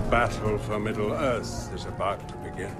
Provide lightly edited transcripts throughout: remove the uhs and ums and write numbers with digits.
battle for Middle-earth is about to begin.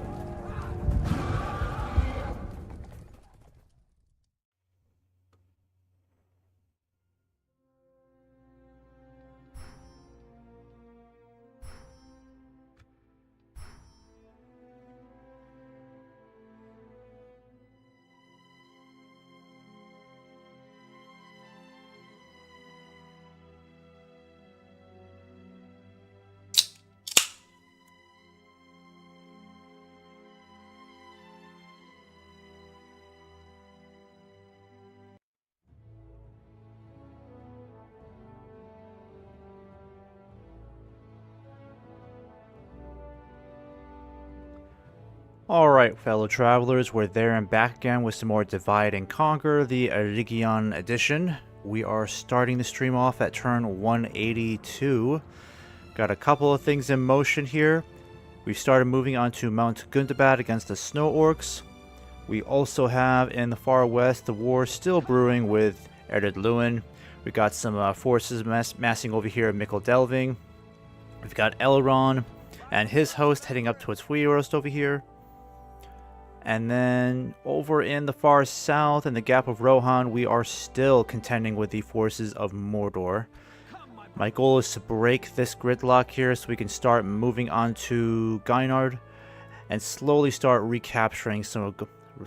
Alright, fellow travelers, we're there and back again with some more Divide and Conquer, the Eregion edition. We are starting the stream off at turn 182. Got a couple of things in motion here. We've started moving on to Mount Gundabad against the Snow Orcs. We also have in the far west the war still brewing with Ered Luin. We got some forces massing over here at Mikkel Delving. We've got Elrond and his host heading up towards Fuirost over here. And then over in the far south, in the Gap of Rohan, we are still contending with the forces of Mordor. My goal is to break this gridlock here so we can start moving on to Gynard and slowly start recapturing some of,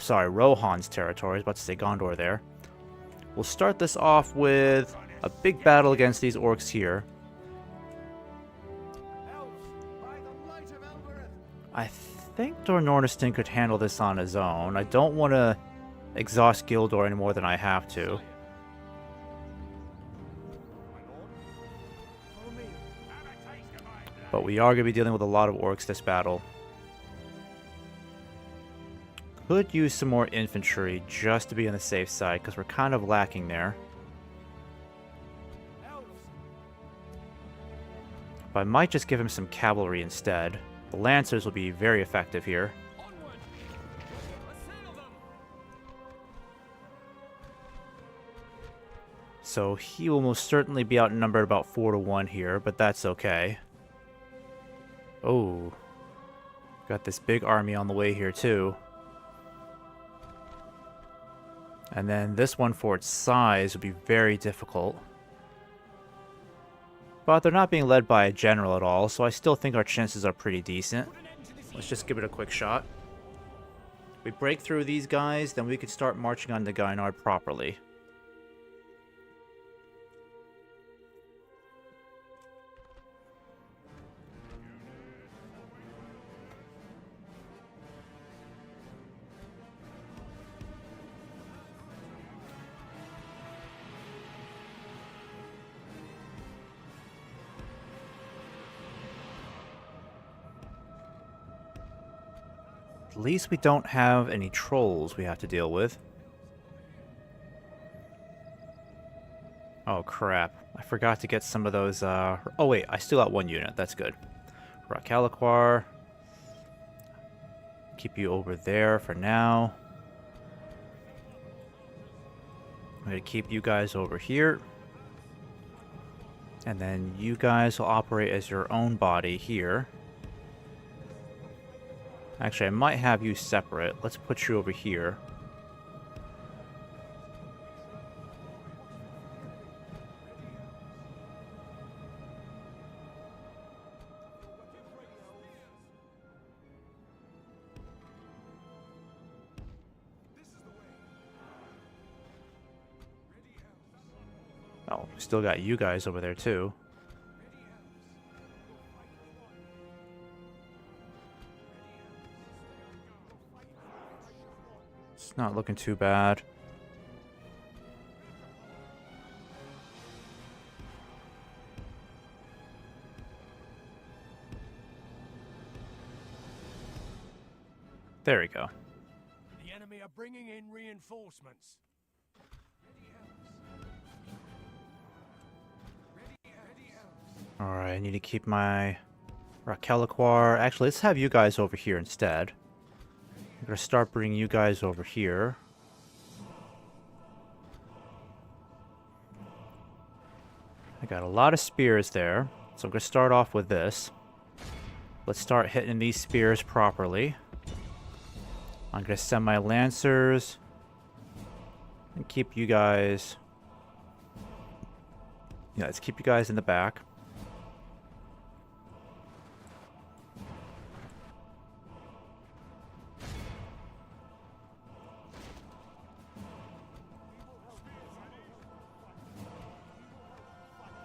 Rohan's territory. I was about to say Gondor there. We'll start this off with a big battle against these orcs here. I think Dor Norniston could handle this on his own. I don't want to exhaust Gildor any more than I have to. But we are going to be dealing with a lot of orcs this battle. Could use some more infantry just to be on the safe side, because we're kind of lacking there. But I might just give him some cavalry instead. The Lancers will be very effective here. So he will most certainly be outnumbered about 4-1 here, but that's okay. Oh. Got this big army on the way here too. And then this one for its size would be very difficult. But they're not being led by a general at all, so I still think our chances are pretty decent. Let's just give it a quick shot. If we break through these guys, then we could start marching on the Gynard properly. At least we don't have any trolls we have to deal with. Oh crap, I forgot to get some of those, oh wait, I still got one unit, that's good. Rakalaquar. Keep you over there for now. I'm going to keep you guys over here. And then you guys will operate as your own body here. Actually, I might have you separate. Let's put you over here. Oh, still got you guys over there too. It's not looking too bad. There we go. The enemy are bringing in reinforcements. Alright, I need to keep my Rakalaquar. Actually, let's have you guys over here instead. I'm going to start bringing you guys over here. I got a lot of spears there, so I'm going to start off with this. Let's start hitting these spears properly. I'm going to send my lancers and keep you guys... Yeah, let's keep you guys in the back.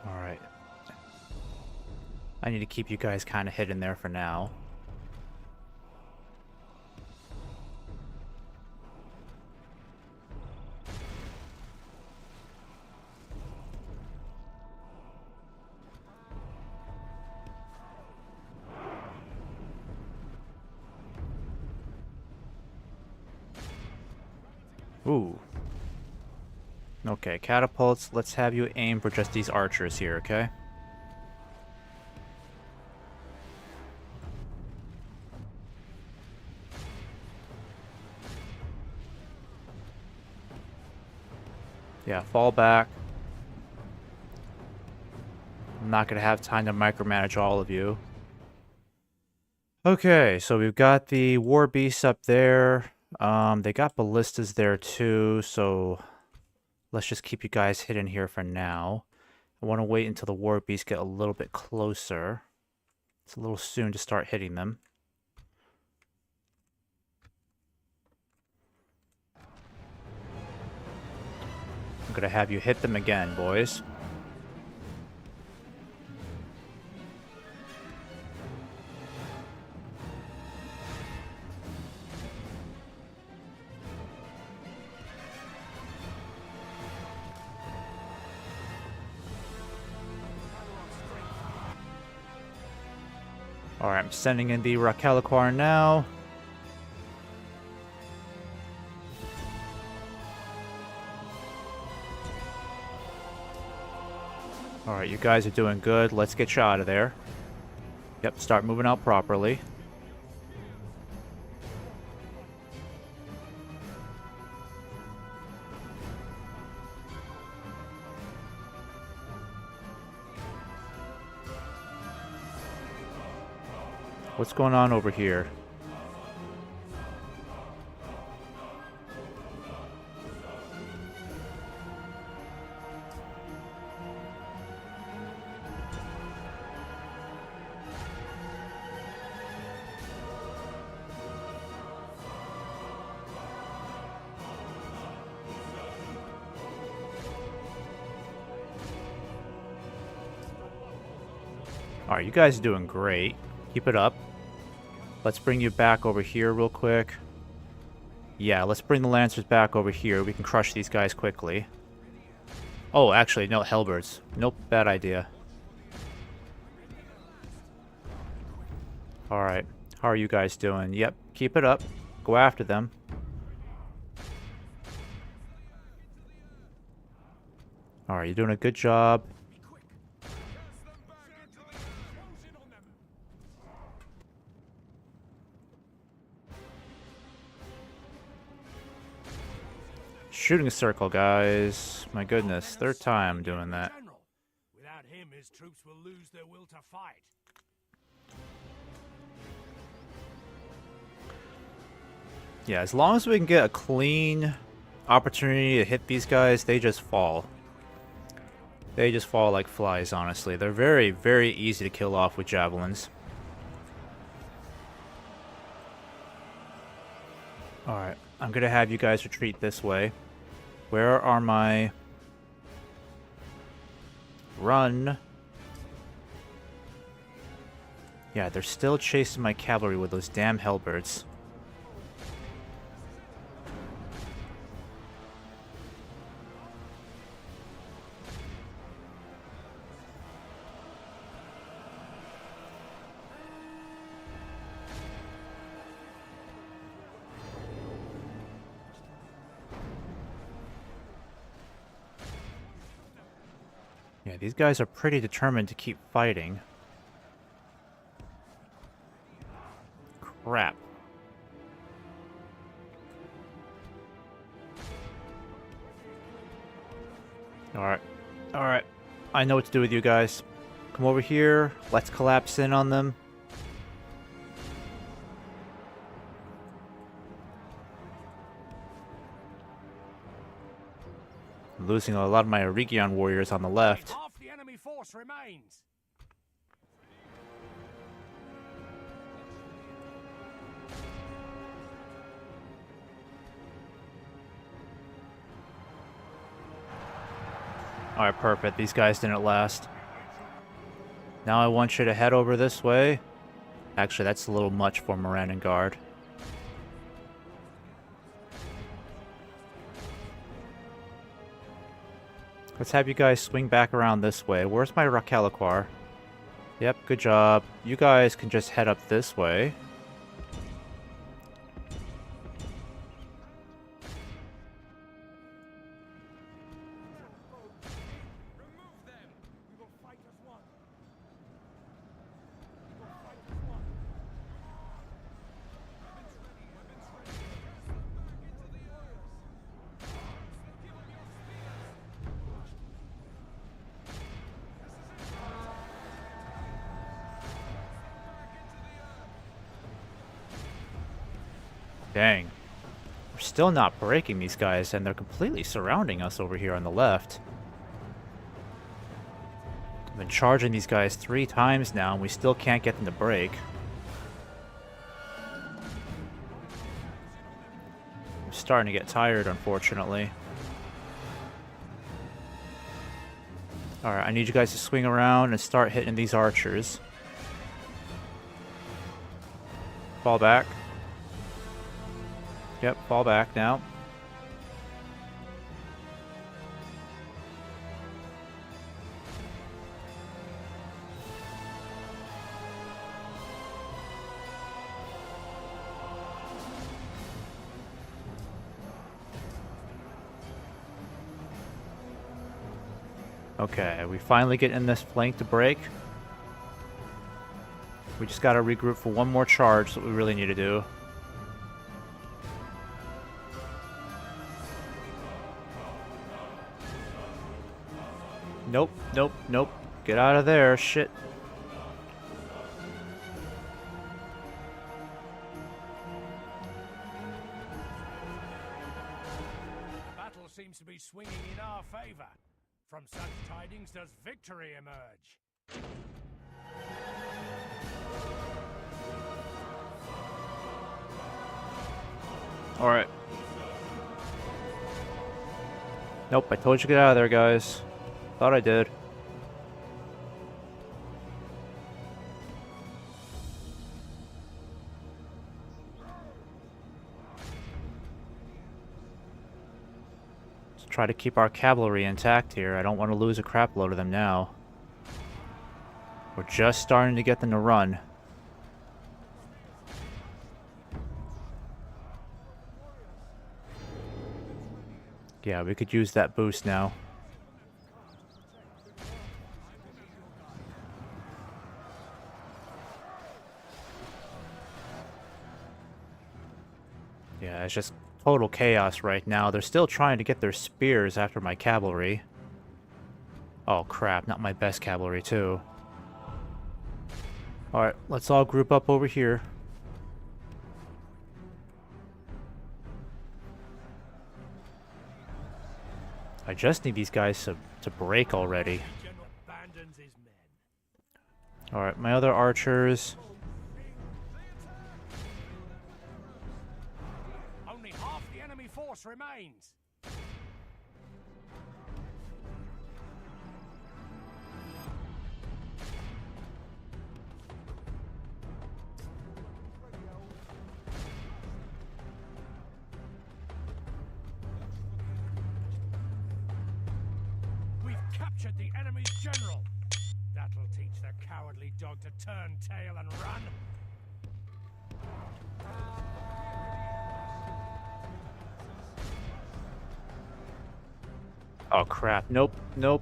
Alright. I need to keep you guys kind of hidden there for now. Ooh. Okay, catapults. Let's have you aim for just these archers here, okay? Yeah, fall back. I'm not going to have time to micromanage all of you. Okay, so we've got the war beasts up there. They got ballistas there too, so let's just keep you guys hidden here for now. I want to wait until the war beasts get a little bit closer. It's a little soon to start hitting them. I'm gonna have you hit them again, boys. Alright, I'm sending in the Rakalaquar now. Alright, you guys are doing good. Let's get you out of there. Yep, start moving out properly. What's going on over here? Alright, you guys are doing great. Keep it up. Let's bring you back over here real quick. Yeah, let's bring the Lancers back over here. We can crush these guys quickly. Oh, actually, no, Hellbirds. Nope, bad idea. Alright, how are you guys doing? Yep, keep it up. Go after them. Alright, you're doing a good job. Shooting a circle, guys. My goodness, third time doing that. Without him, his troops will lose their will to fight. Yeah, as long as we can get a clean opportunity to hit these guys, they just fall. They just fall like flies, honestly. They're very, very easy to kill off with javelins. Alright, I'm gonna have you guys retreat this way. Where are my... Run. Yeah, they're still chasing my cavalry with those damn Hellbirds. Yeah, these guys are pretty determined to keep fighting. Crap. Alright. Alright. I know what to do with you guys. Come over here. Let's collapse in on them. losing a lot of my Eregion warriors on the left. Half the enemy force remains. Alright, perfect. These guys didn't last. Now I want you to head over this way. Actually, that's a little much for Moran and Guard. Let's have you guys swing back around this way. Where's my Rakaliquar? Yep, good job. You guys can just head up this way. Dang. We're still not breaking these guys, and they're completely surrounding us over here on the left. I've been charging these guys 3 times now, and we still can't get them to break. I'm starting to get tired, unfortunately. Alright, I need you guys to swing around and start hitting these archers. Fall back. Yep, fall back now. Okay, we finally get in this flank to break. We just gotta regroup for one more charge, that's what we really need to do. Nope, nope, nope. Get out of there, shit. The battle seems to be swinging in our favor. From such tidings does victory emerge. Alright. Nope, I told you to get out of there, guys. Thought I did. Let's try to keep our cavalry intact here. I don't want to lose a crap load of them now. We're just starting to get them to run. Yeah, we could use that boost now. Yeah, it's just total chaos right now. They're still trying to get their spears after my cavalry. Oh crap, not my best cavalry too. Alright, let's all group up over here. I just need these guys to break already. Alright, my other archers. Only half the enemy force remains. We've captured the enemy's general. That'll teach the cowardly dog to turn tail and run. Oh crap, nope, nope.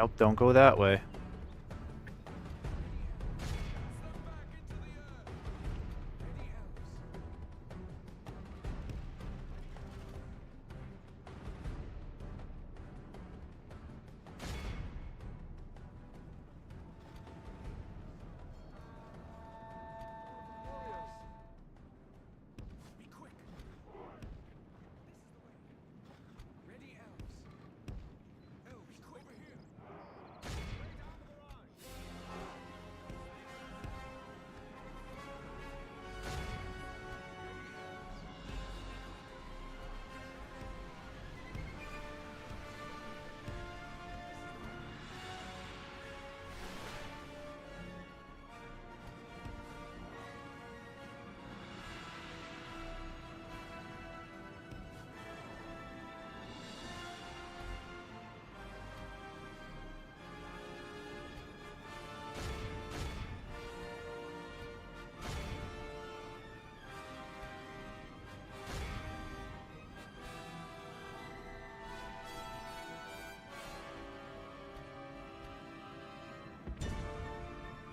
Nope, don't go that way. Be quick. Ready, elves. Elves, quick. Over here. Way down the line.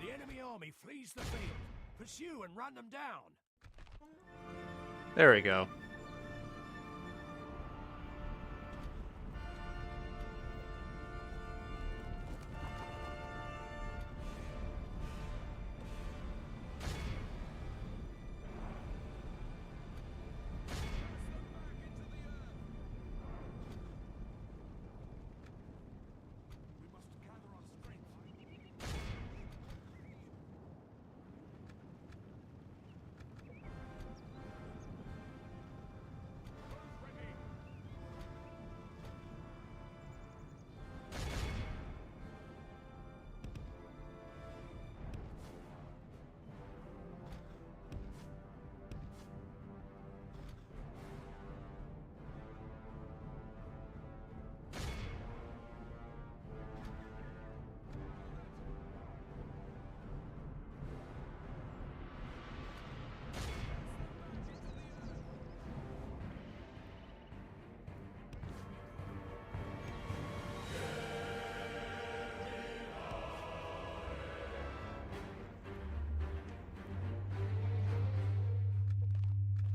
The enemy army flees the field. Pursue and run them down. There we go. We must gather our strength. Ready.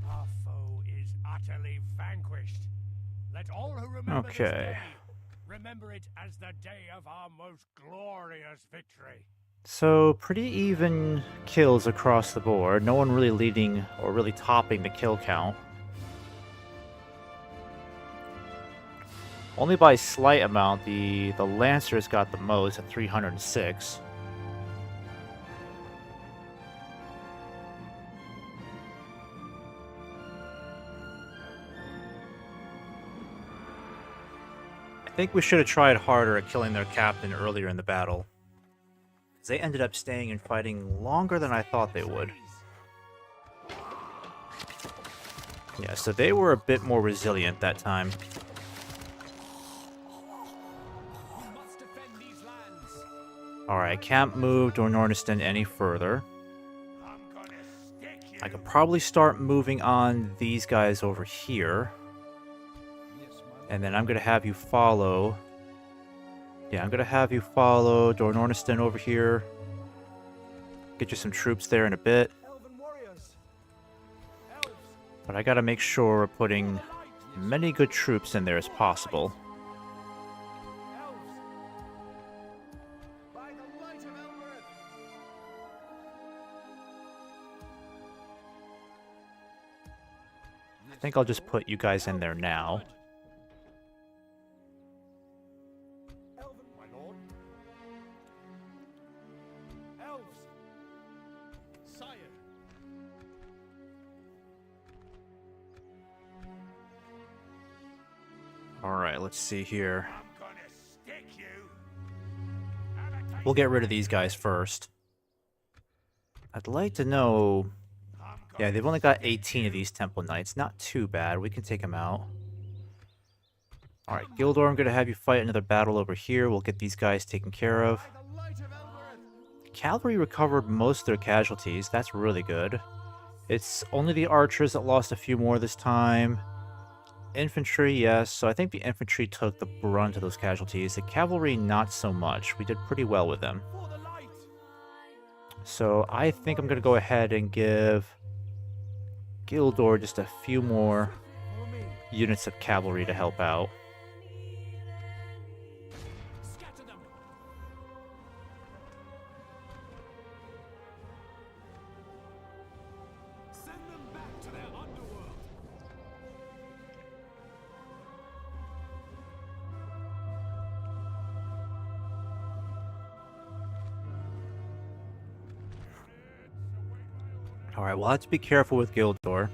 Our foe is utterly vanquished. Let all who remember this Okay. day remember it as the day of our most glorious victory. So, pretty even kills across the board. No one really leading or really topping the kill count. Only by a slight amount, the Lancers got the most at 306. I think we should have tried harder at killing their captain earlier in the battle. They ended up staying and fighting longer than I thought they would. Yeah, so they were a bit more resilient that time. We must defend these lands. Alright, I can't move Dornorniston any further. I'm gonna stick you. I could probably start moving on these guys over here. And then I'm going to have you follow... Yeah, I'm going to have you follow Dornorniston over here. Get you some troops there in a bit. Elven warriors. Elves. But I got to make sure we're putting many good troops in there as possible. Elves. By the light of Elmerith. I think I'll just put you guys in there now. Elven, my lord. Elves. Sire. Alright, let's see here. I'm gonna stick you. We'll get rid of these guys first. I'd like to know... Yeah, they've only got 18 of these Temple Knights. Not too bad. We can take them out. Alright, Gildor, I'm going to have you fight another battle over here. We'll get these guys taken care of. By the light of Elmerith. Cavalry recovered most of their casualties. That's really good. It's only the archers that lost a few more this time. Infantry, yes. So I think the infantry took the brunt of those casualties. The cavalry, not so much. We did pretty well with them. So I think I'm going to go ahead and give Gildor just a few more units of cavalry to help out. Alright, we'll have to be careful with Gildor.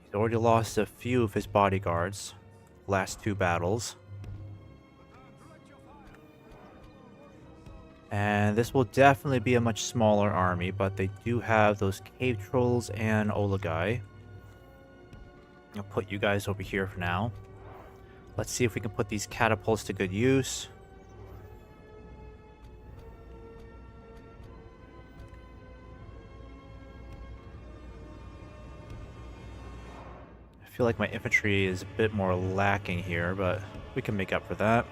He's already lost a few of his bodyguards. Last 2 battles. And this will definitely be a much smaller army, but they do have those cave trolls and Olagai. I'll put you guys over here for now. Let's see if we can put these catapults to good use. I feel like my infantry is a bit more lacking here, but we can make up for that.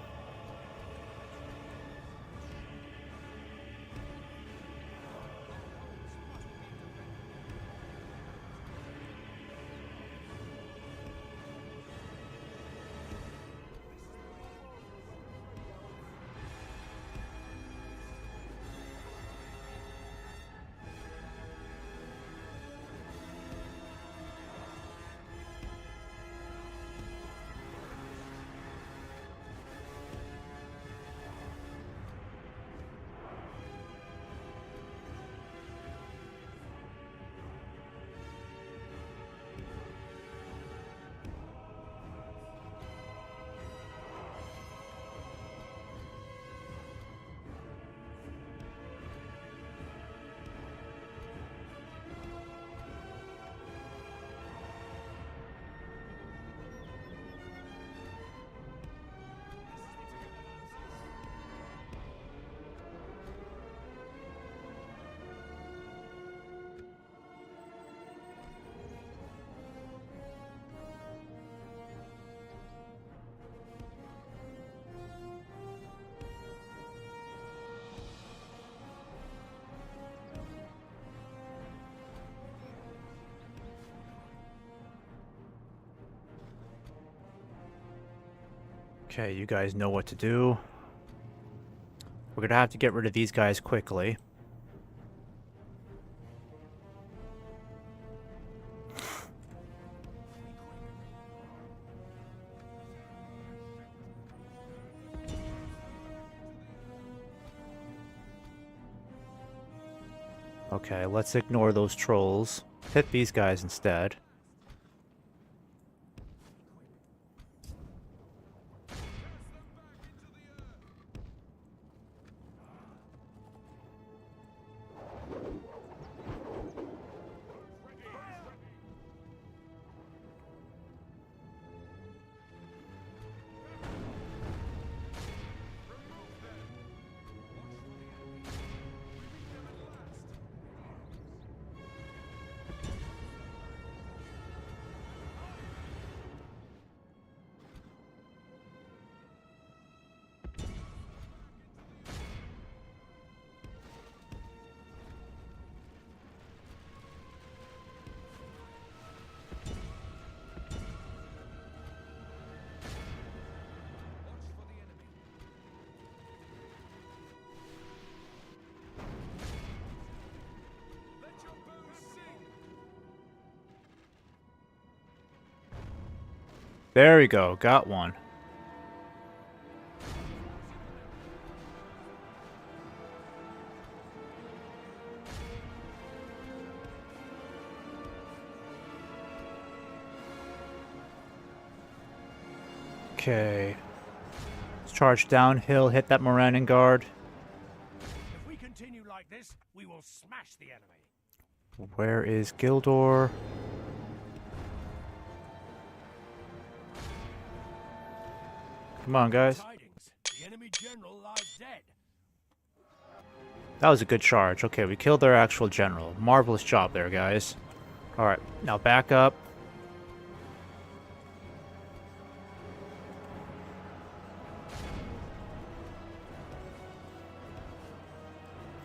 Okay, you guys know what to do. We're gonna have to get rid of these guys quickly. Okay, let's ignore those trolls. Hit these guys instead. There we go, got one. Okay. Let's charge downhill, hit that Morannon guard. If we continue like this, we will smash the enemy. Where is Gildor? Come on, guys. The enemy general lies dead. That was a good charge. Okay, we killed their actual general. Marvelous job there, guys. Alright, now back up.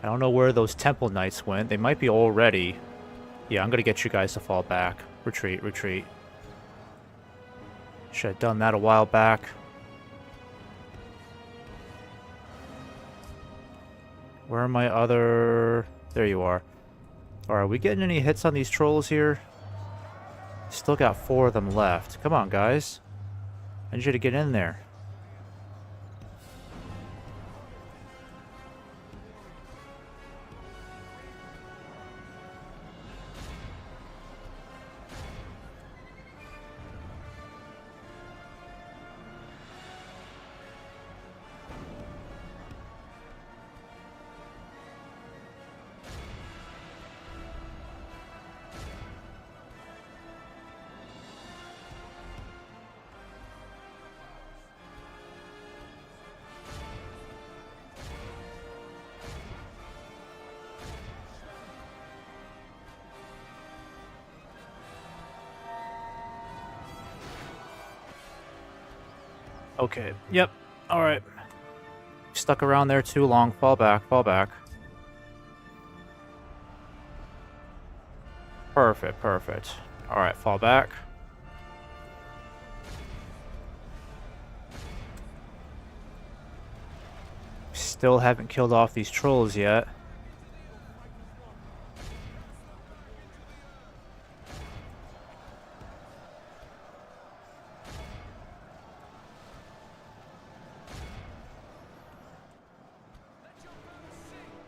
I don't know where those Temple Knights went. They might be all ready. Yeah, I'm gonna get you guys to fall back. Retreat, retreat. Should have done that a while back. Where are my other... There you are. Alright, are we getting any hits on these trolls here? Still got 4 of them left. Come on, guys. I need you to get in there. Okay, yep, alright. Stuck around there too long. Fall back, fall back. Perfect, perfect. Alright, fall back. Still haven't killed off these trolls yet.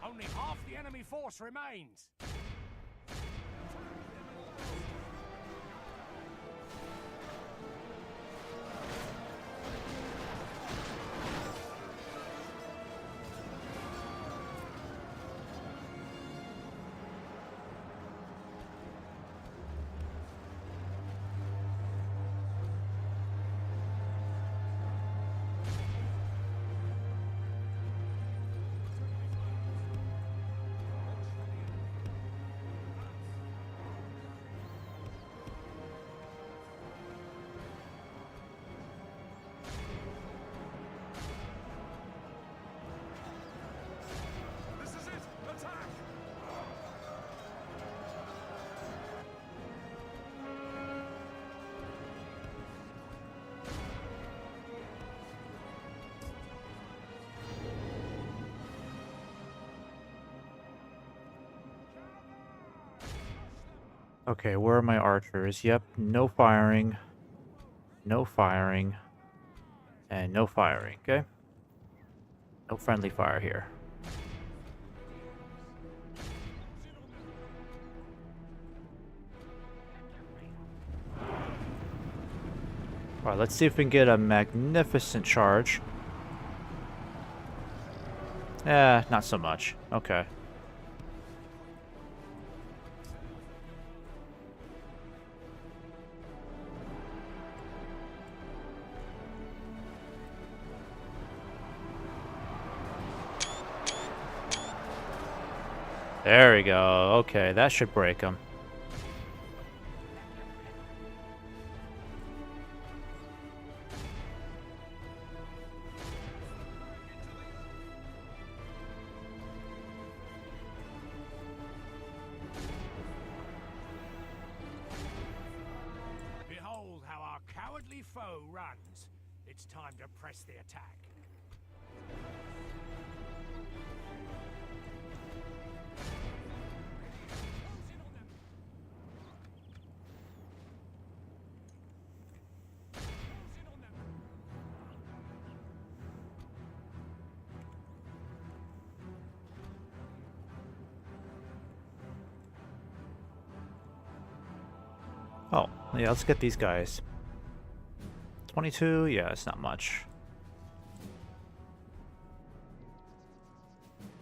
Only half the enemy force remains. Okay, where are my archers? Yep, no firing. No firing. And no firing, okay? No friendly fire here. Alright, let's see if we can get a magnificent charge. Not so much. Okay. There we go. Okay, that should break him. Behold how our cowardly foe runs. It's time to press the attack. Oh, yeah, let's get these guys. 22? Yeah, it's not much.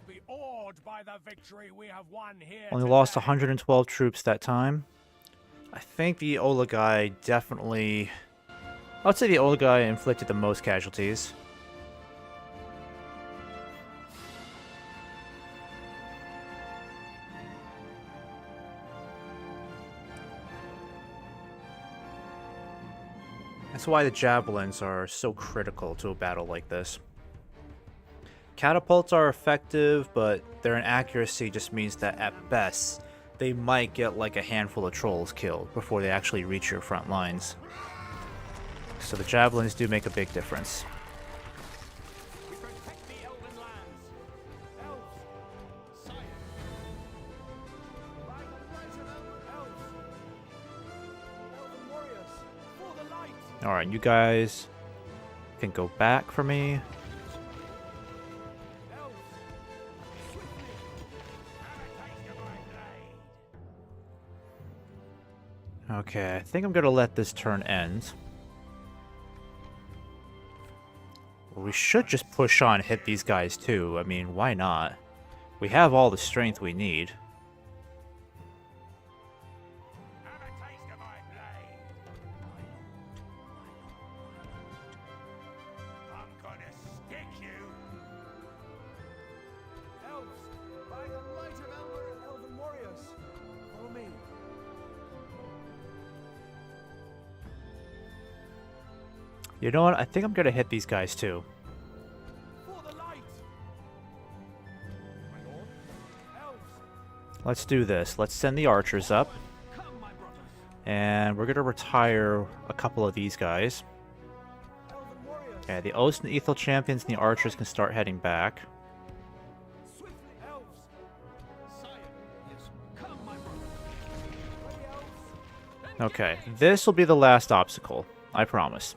Be awed by the victory we have won here. Only lost today. 112 troops that time. I think the Olagai definitely... I would say the Olagai inflicted the most casualties. That's why the javelins are so critical to a battle like this. Catapults are effective, but their inaccuracy just means that at best, they might get like a handful of trolls killed before they actually reach your front lines. So the javelins do make a big difference. We protect the elven lands. Elves, sire. By the right of elves. Elven warriors, for the light. Alright, you guys can go back for me. Elves, swiftly. Have a taste of my blade. Okay, I think I'm gonna let this turn end. We should just push on and hit these guys too. I mean, why not? We have all the strength we need. Have a taste of my blade. I'm gonna stick you. Elves, by the light of Elmer and elven warriors, follow me. You know what? I think I'm gonna hit these guys too. For the light. My lord. Elves, Let's do this. Let's send the archers up. come, my brothers. And we're gonna retire a couple of these guys. Elven warriors, Okay, the Oath and Ethel champions and the archers can start heading back. swiftly. Elves, sire. Yes, come, my brothers. Ready, elves. Okay, this will be the last obstacle. I promise.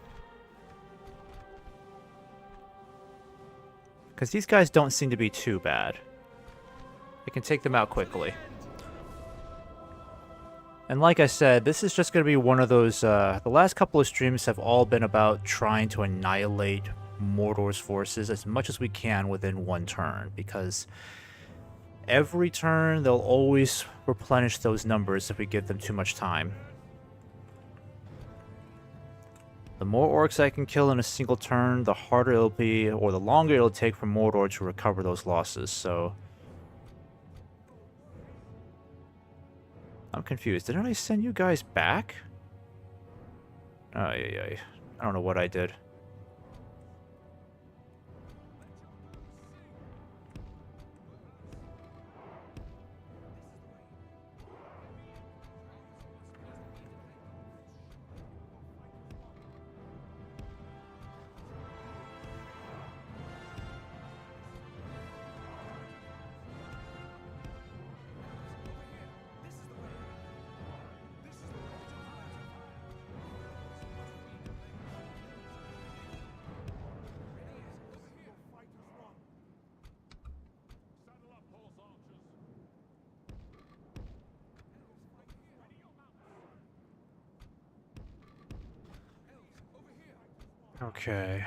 Because these guys don't seem to be too bad. I can take them out quickly. And like I said, this is just going to be one of those... the last couple of streams have all been about trying to annihilate Mordor's forces as much as we can within one turn. Because every turn, they'll always replenish those numbers if we give them too much time. The more orcs I can kill in a single turn, the harder it'll be, or the longer it'll take for Mordor to recover those losses, so... I'm confused. Didn't I send you guys back? I don't know what I did. Okay. I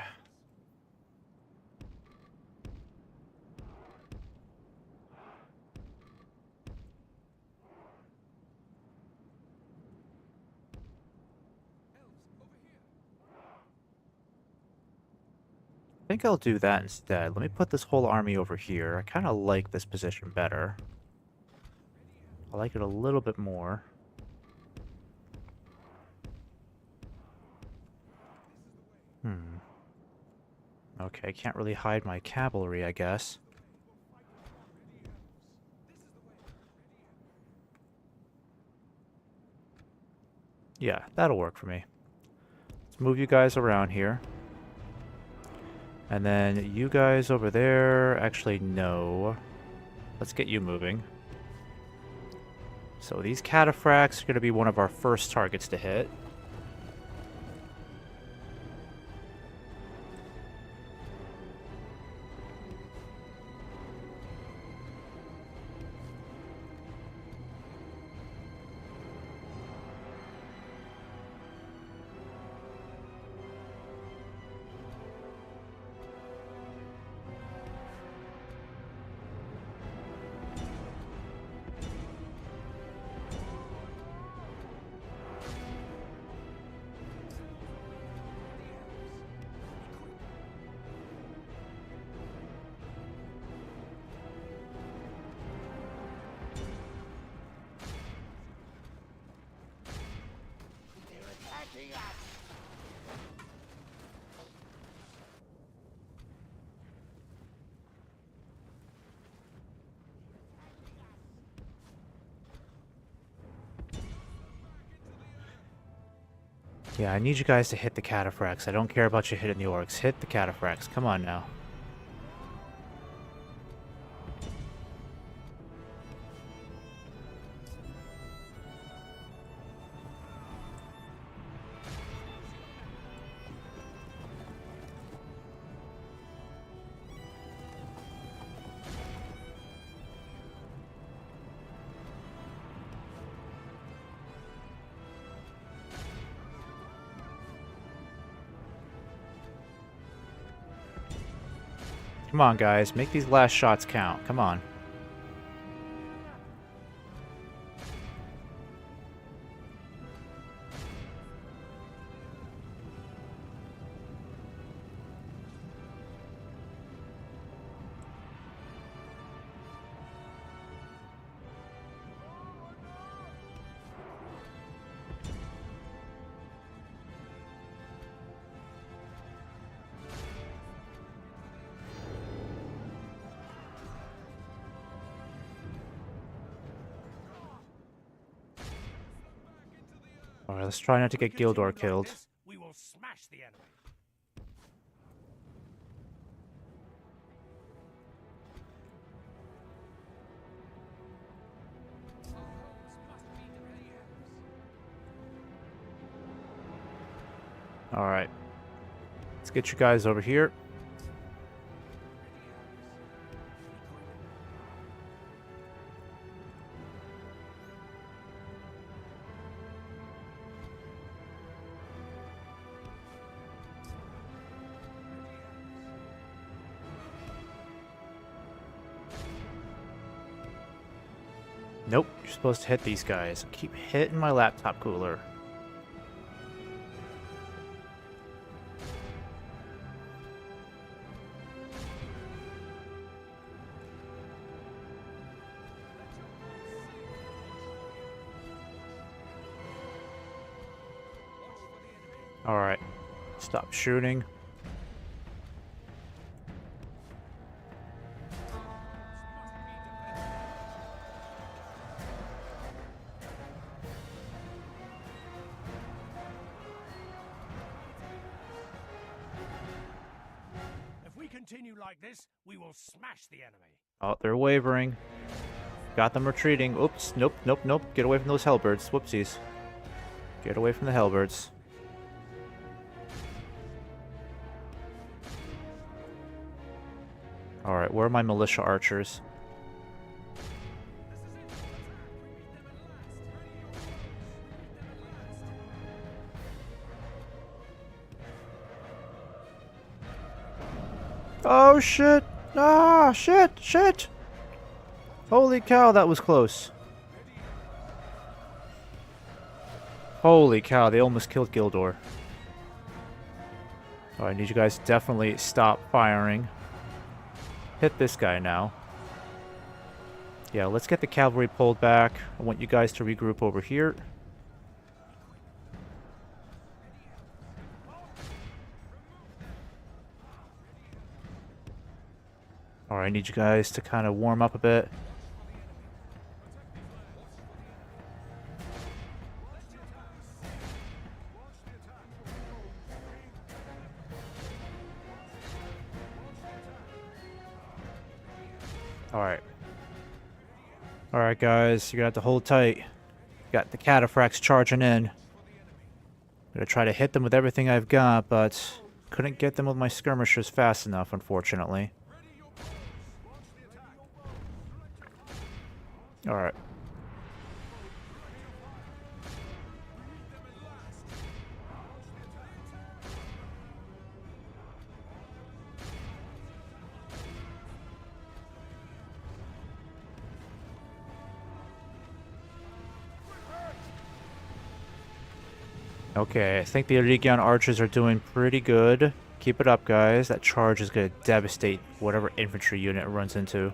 think I'll do that instead. Let me put this whole army over here. I kind of like this position better. I like it a little bit more. Okay, can't really hide my cavalry, I guess. Yeah, that'll work for me. Let's move you guys around here. And then you guys over there, actually no. Let's get you moving. So these cataphracts are going to be one of our first targets to hit. Yeah, I need you guys to hit the cataphracts. I don't care about you hitting the orcs. Hit the cataphracts. Come on now. Come on, guys. Make these last shots count. Come on. Alright, let's try not to get Gildor killed. We will smash the enemy. Alright. Let's get you guys over here. Nope, you're supposed to hit these guys. Keep hitting my laptop cooler. Alright, stop shooting. If we continue like this, we will smash the enemy. Oh, they're wavering. Got them retreating. Oops, nope, nope, nope. Get away from those hellbirds. Whoopsies. Get away from the hellbirds. Alright, where are my militia archers? Oh shit! Ah, shit, shit! Holy cow, that was close. Holy cow, they almost killed Gildor. Alright, I need you guys to definitely stop firing. Hit this guy now. Yeah, let's get the cavalry pulled back. I want you guys to regroup over here. Alright, I need you guys to kind of warm up a bit. Alright. Alright, guys, you're gonna have to hold tight. Got the cataphracts charging in. I'm gonna try to hit them with everything I've got, but couldn't get them with my skirmishers fast enough, unfortunately. Alright. Okay, I think the Eregion archers are doing pretty good. Keep it up, guys. That charge is going to devastate whatever infantry unit it runs into.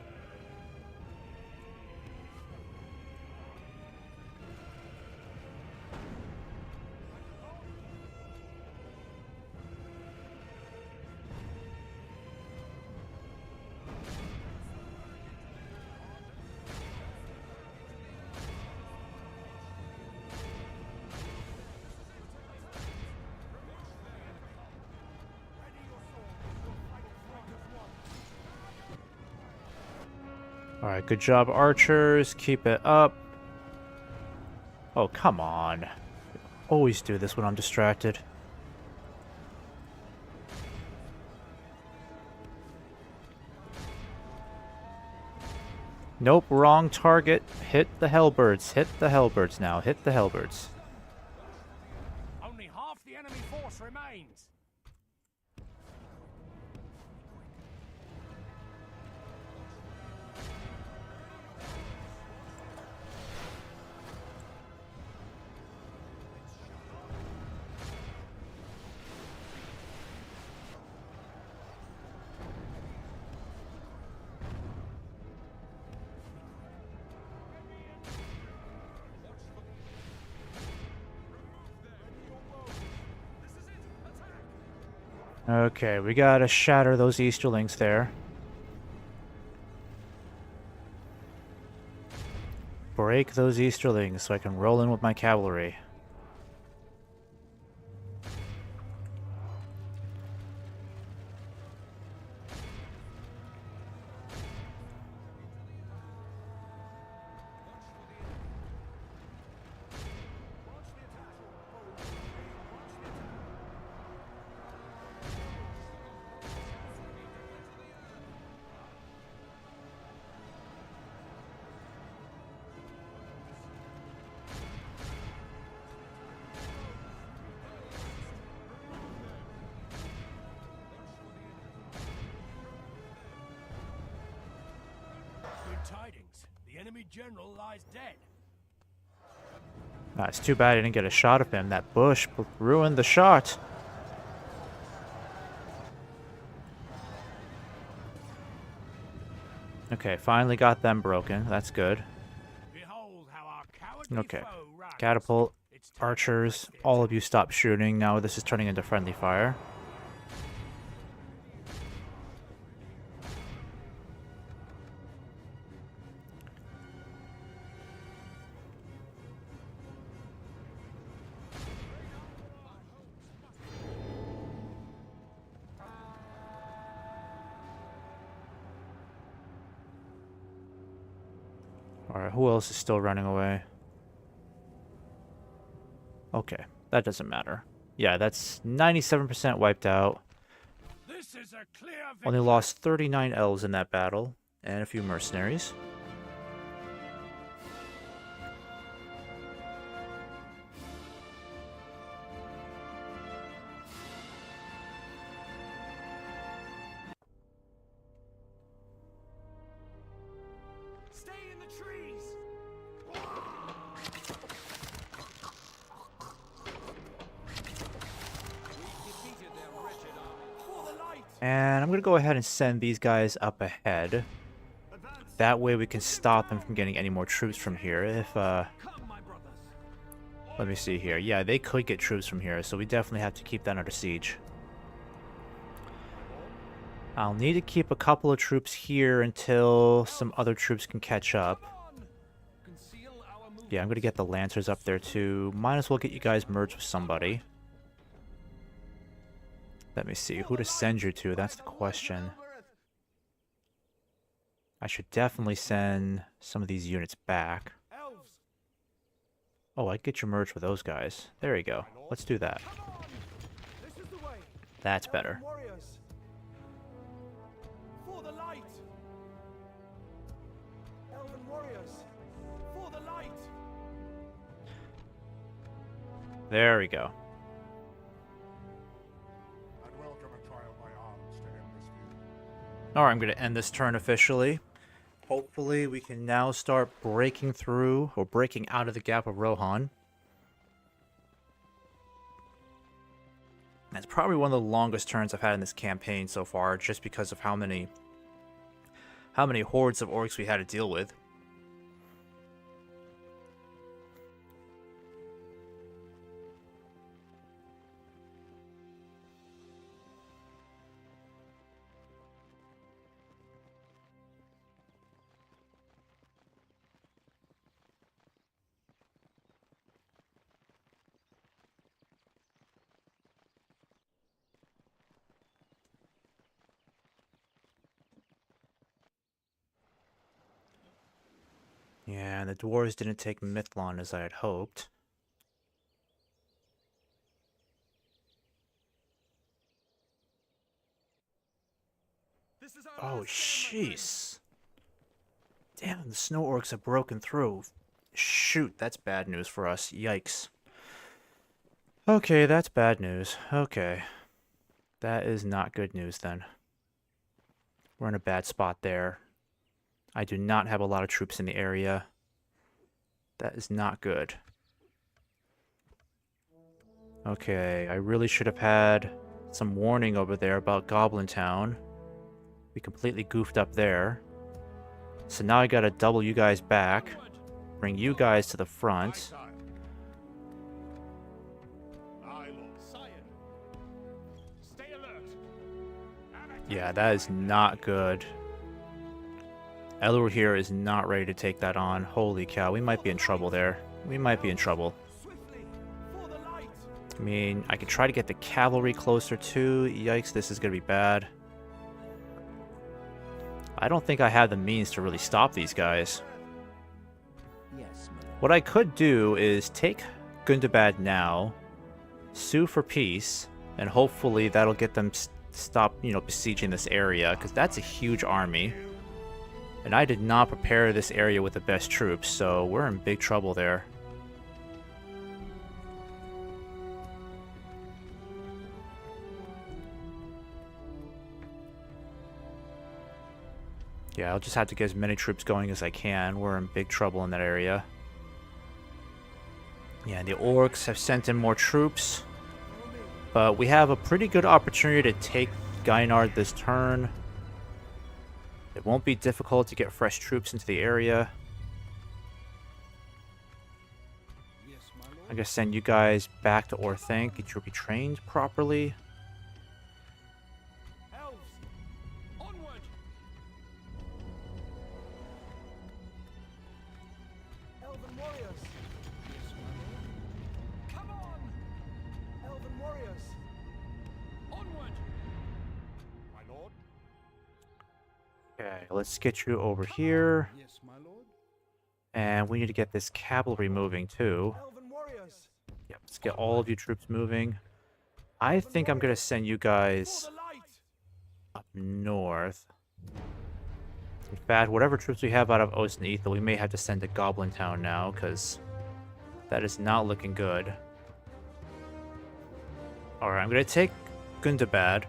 Alright, good job, archers. Keep it up. Oh, come on. Always do this when I'm distracted. Nope, wrong target. Hit the Hellbirds. Hit the Hellbirds now. Hit the Hellbirds. Only half the enemy force remains. Okay, we gotta shatter those Easterlings there. Break those Easterlings so I can roll in with my cavalry. Good tidings. The enemy general lies dead. Ah, it's too bad I didn't get a shot of him. That bush ruined the shot. Okay, finally got them broken. That's good. Behold how our cowardly Okay. foe runs. Catapult, It's time archers, to all of you stop shooting. Now this is turning into friendly fire. Alright, who else is still running away? Okay, that doesn't matter. Yeah, that's 97% wiped out. This is a clear victory. Only lost 39 elves in that battle, and a few mercenaries. Stay in the trees. For the light. And I'm going to go ahead and send these guys up ahead. That way we can stop them from getting any more troops from here. If, Come, my brothers. let me see here. Yeah, they could get troops from here, so we definitely have to keep that under siege. I'll need to keep a couple of troops here until some other troops can catch up. Conceal our movement. Yeah, I'm going to get the Lancers up there too. Might as well get you guys merged with somebody. Let me see, who to send you to, that's the question. I should definitely send some of these units back. Elves. Oh, I get you merged with those guys. There you go. Let's do that. Come on. This is the way. That's better. Warriors. For the light. Elven warriors. For the light. There we go. I'd welcome a trial by arms to end this feud. Alright, I'm going to end this turn officially. Hopefully we can now start breaking through, or breaking out of the Gap of Rohan. That's probably one of the longest turns I've had in this campaign so far, just because of how many hordes of orcs we had to deal with. Yeah, and the dwarves didn't take Mithlon as I had hoped. Oh, jeez. Damn, the snow orcs have broken through. Shoot, that's bad news for us. Yikes. Okay, that's bad news. Okay. That is not good news then. We're in a bad spot there. I do not have a lot of troops in the area. That is not good. Okay, I really should have had some warning over there about Goblin Town. We completely goofed up there. So now I gotta double you guys back. Bring you guys to the front. Yeah, that is not good. Elur here is not ready to take that on. Holy cow, we might be in trouble there. We might be in trouble. I mean, I could try to get the cavalry closer too. Yikes, this is gonna be bad. I don't think I have the means to really stop these guys. What I could do is take Gundabad now, sue for peace, and hopefully that'll get them stop, besieging this area, because that's a huge army. And I did not prepare this area with the best troops, so we're in big trouble there. Yeah, I'll just have to get as many troops going as I can. We're in big trouble in that area. Yeah, the orcs have sent in more troops. But we have a pretty good opportunity to take Gynard this turn. It won't be difficult to get fresh troops into the area. I'm gonna send you guys back to Orthanc, get you retrained properly. Okay, let's get you over here. Yes, my lord. And we need to get this cavalry moving too. Yep, let's get all of you troops moving. I think I'm gonna send you guys up north. In fact, whatever troops we have out of Osten-Ethel, we may have to send to Goblin Town now, because that is not looking good. Alright, I'm gonna take Gundabad,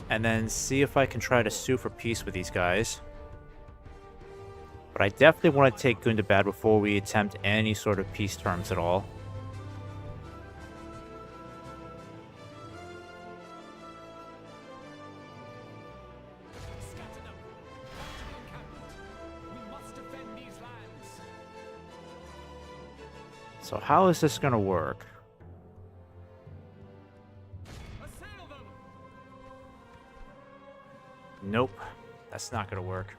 and then see if I can try to sue for peace with these guys. But I definitely want to take Gundabad before we attempt any sort of peace terms at all. So how is this going to work? Nope, that's not going to work.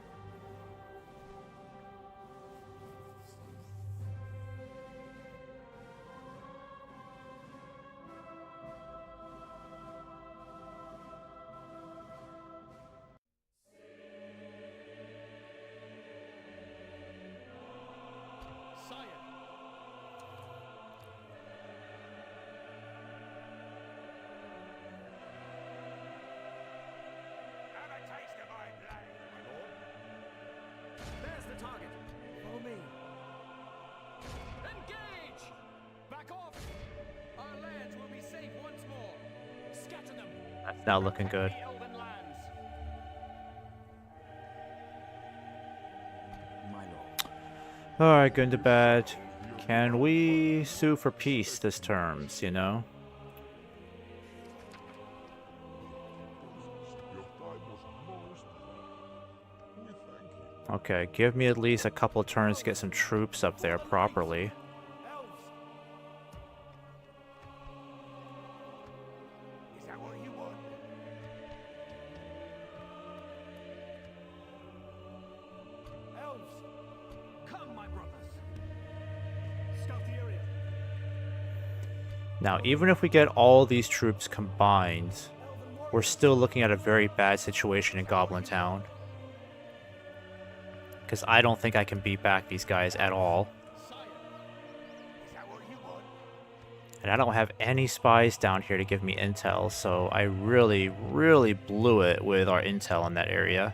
That's not looking good. Alright, Gundabad. Can we sue for peace this terms, you know? Okay, give me at least a couple of turns to get some troops up there properly. Now, even if we get all these troops combined, we're still looking at a very bad situation in Goblin Town. because I don't think I can beat back these guys at all. And I don't have any spies down here to give me intel, so I really, really blew it with our intel in that area.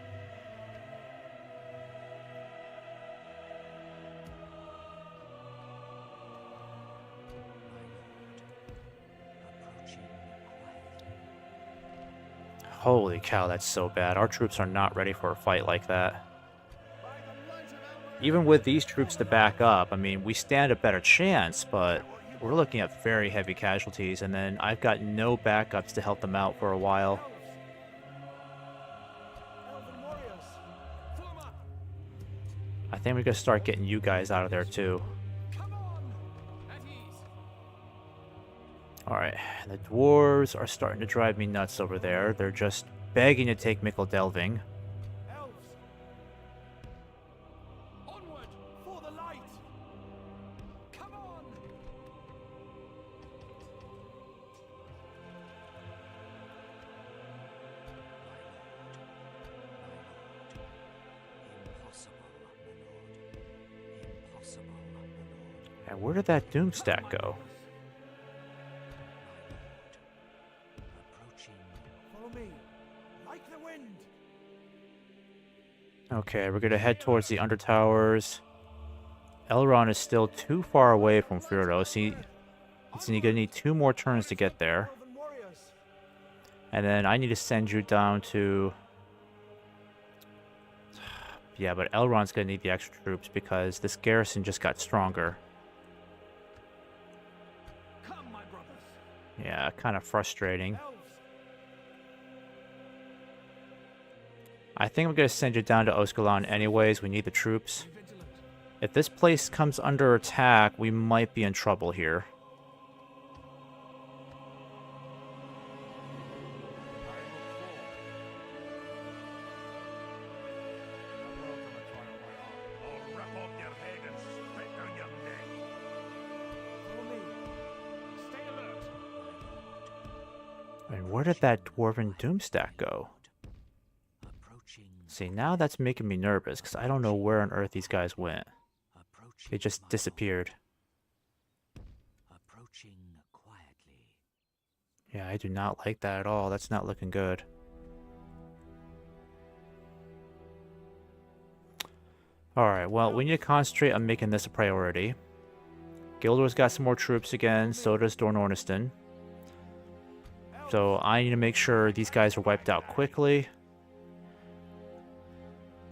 Holy cow, that's so bad. Our troops are not ready for a fight like that. Even with these troops to back up, I mean, we stand a better chance, but we're looking at very heavy casualties, and then I've got no backups to help them out for a while. I think we're gonna start getting you guys out of there too. Alright, the dwarves are starting to drive me nuts over there. They're just begging to take Mickle Delving. Onward for the light. Come on. And where did that doom stack go? Okay, we're gonna head towards the Undertowers. Elrond is still too far away from Fyrdos. He's gonna need 2 more turns to get there. And then I need to send you down to... Yeah, but Elrond's gonna need the extra troops because this garrison just got stronger. Come, my brothers. Yeah, kind of frustrating. I think I'm going to send you down to Oscalan anyways. We need the troops. If this place comes under attack, we might be in trouble here. And where did that Dwarven Doomstack go? See, now that's making me nervous, because I don't know where on earth these guys went. They just disappeared. Yeah, I do not like that at all. That's not looking good. Alright, well, we need to concentrate on making this a priority. Gildor's got some more troops again, so does Dornorniston. So I need to make sure these guys are wiped out quickly.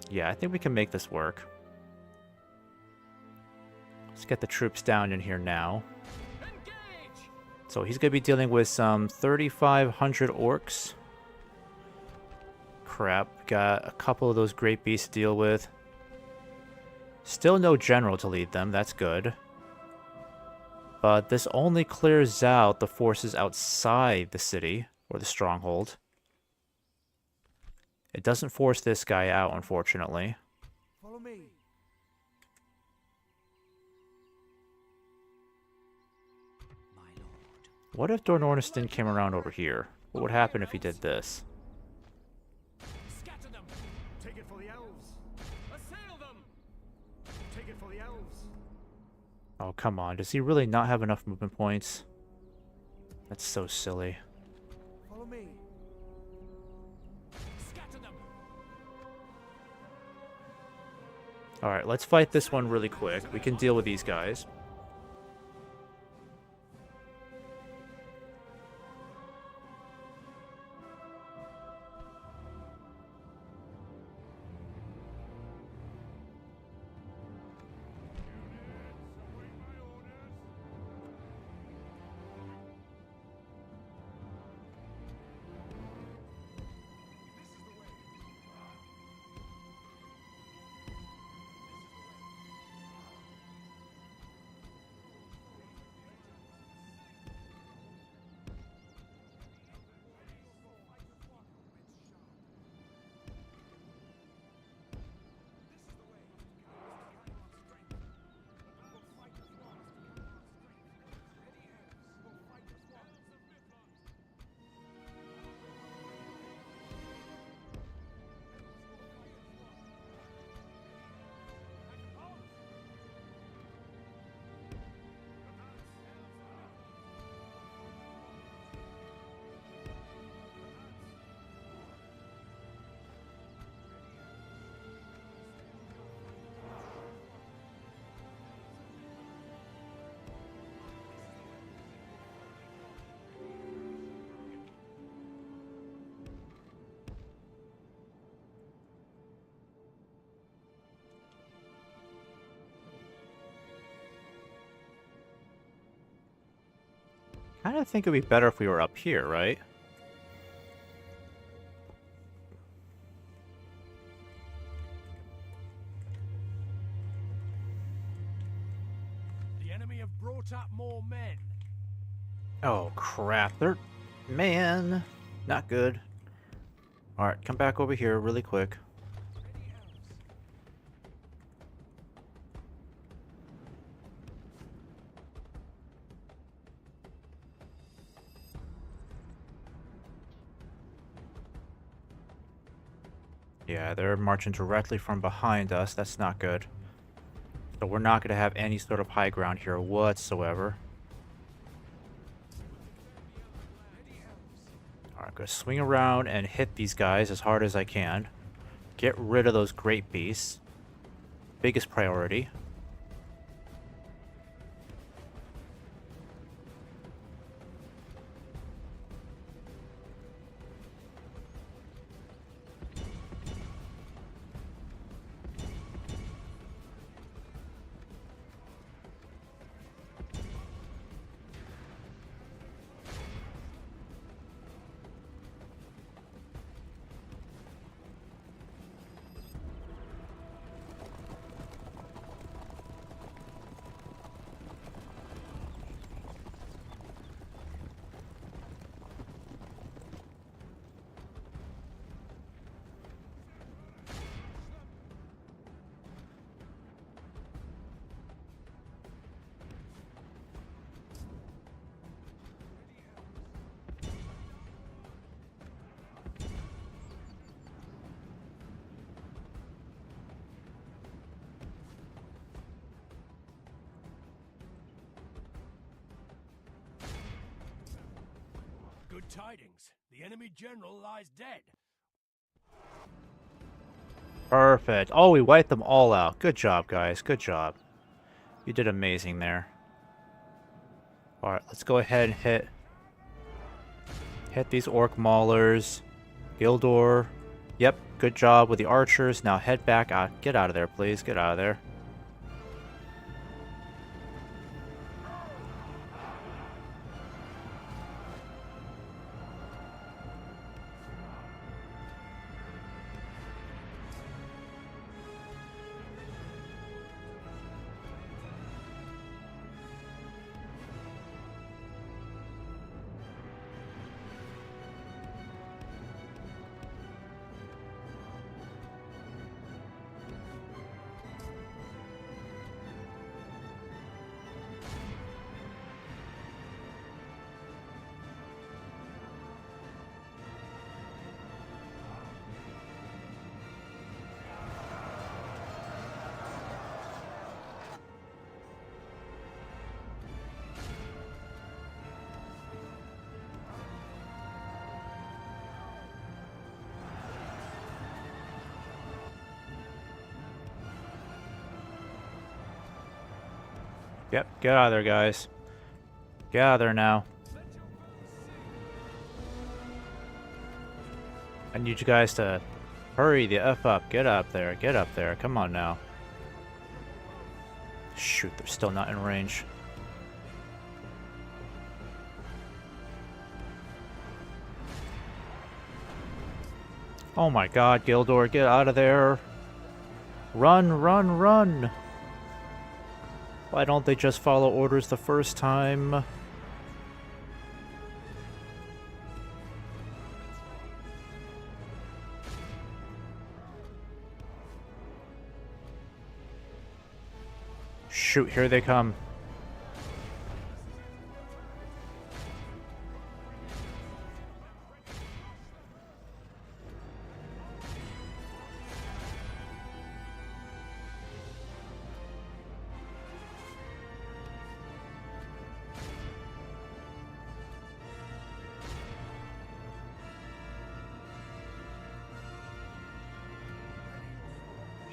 Yeah, I think we can make this work. Let's get the troops down in here now. So he's going to be dealing with some 3,500 orcs. Crap, got a couple of those great beasts to deal with. Still no general to lead them, that's good. But this only clears out the forces outside the city, or the stronghold. It doesn't force this guy out, unfortunately. Follow me. What if Dornorniston came around over here? What would happen if he did this? Scatter them. Take it for the elves. Assail them. Take it for the elves. Oh, come on. Does he really not have enough movement points? That's so silly. Follow me. Alright, let's fight this one really quick. We can deal with these guys. Kind of think it'd be better if we were up here, right? The enemy have brought up more men. Oh, crap. They're... Man. Not good. Alright, come back over here really quick. Yeah, they're marching directly from behind us. That's not good. So we're not going to have any sort of high ground here whatsoever. Alright, I'm going to swing around and hit these guys as hard as I can. Get rid of those great beasts. Biggest priority. Good tidings. The enemy general lies dead. Perfect. Oh, we wiped them all out. Good job, guys. Good job. You did amazing there. Alright, let's go ahead and hit these orc maulers. Gildor. Yep, good job with the archers. Now head back out. Get out of there, please. Get out of there. Yep, get out of there, guys. Get out of there now. I need you guys to hurry the F up. Get up there. Get up there. Come on now. Shoot, they're still not in range. Oh my god, Gildor, get out of there. Run, run, run! Why don't they just follow orders the first time? Shoot, here they come.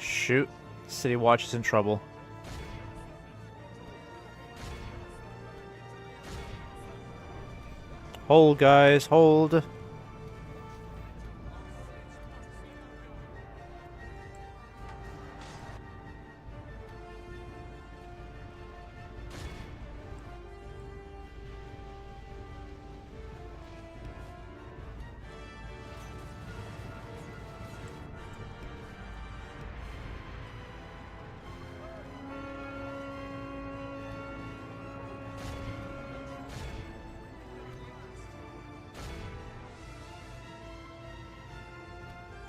Shoot. City Watch is in trouble. Hold, guys, hold.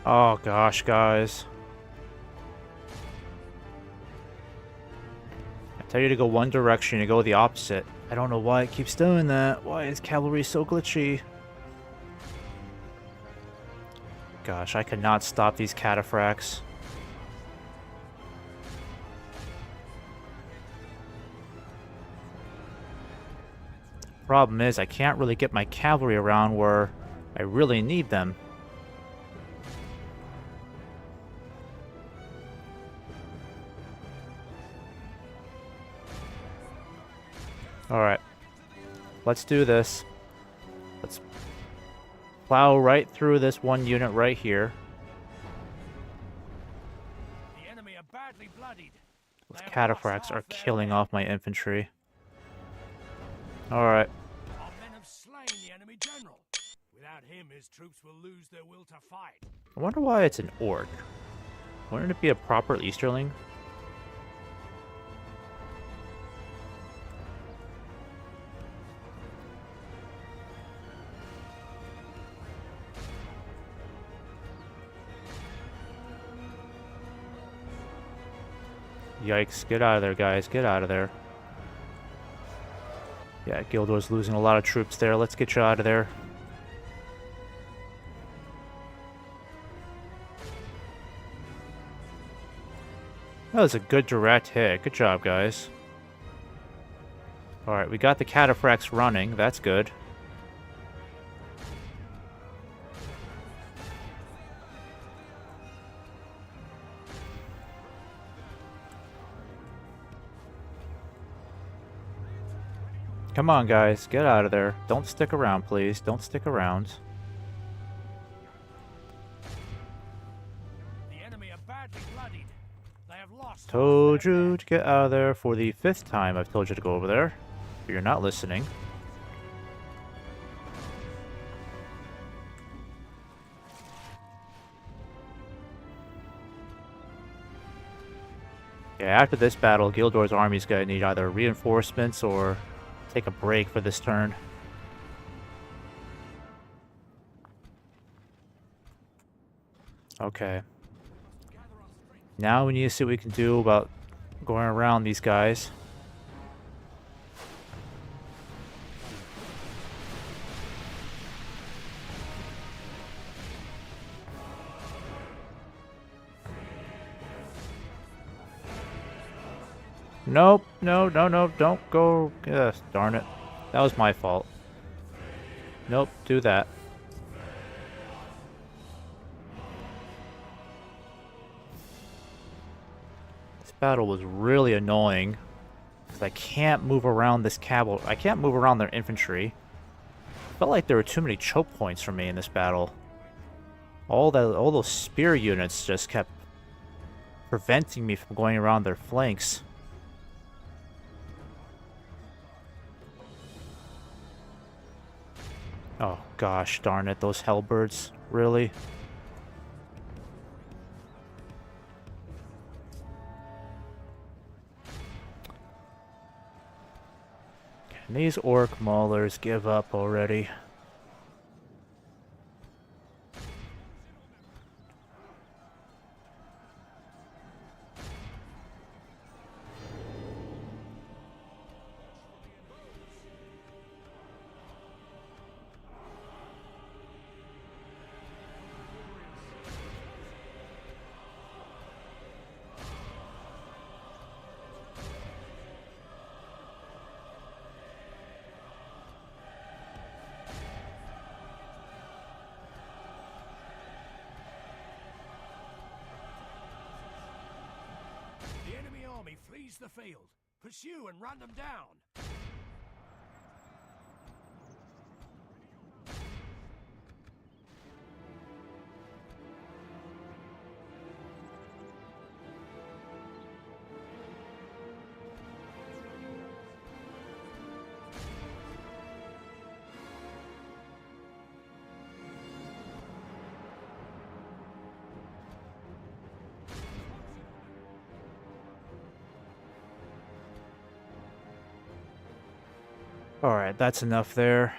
Oh gosh, guys. I tell you to go one direction, you go the opposite. I don't know why it keeps doing that. Why is cavalry so glitchy? Gosh, I cannot stop these cataphracts. Problem is, I can't really get my cavalry around where I really need them. Alright. Let's do this. Let's plow right through this one unit right here. The enemy are badly bloodied. Those They have lost cataphracts are half their killing men. off my infantry. Alright. Our men have slain the enemy general. Without him, his troops will lose their will to fight. I wonder why it's an orc. Wouldn't it be a proper Easterling? Yikes, get out of there, guys. Get out of there. Yeah, Gildor's losing a lot of troops there. Let's get you out of there. That was a good direct hit. Good job, guys. Alright, we got the cataphracts running. That's good. Come on, guys. Get out of there. Don't stick around, please. Don't stick around. The enemy are badly bloodied. They have lost. Told half their you men. to get out of there for the 5th time. I've told you to go over there. But you're not listening. Yeah, after this battle, Gildor's army's gonna need either reinforcements or take a break for this turn. Okay. Now we need to see what we can do about going around these guys. Nope, no, no, no, don't go. Darn it. That was my fault. Nope, do that. This battle was really annoying. Because I can't move around this cavalry. I can't move around their infantry. Felt like there were too many choke points for me in this battle. All those spear units just kept preventing me from going around their flanks. Oh gosh, darn it, those hellbirds. Really? Can these orc maulers give up already? The enemy army flees the field. Pursue and run them down. Alright, that's enough there.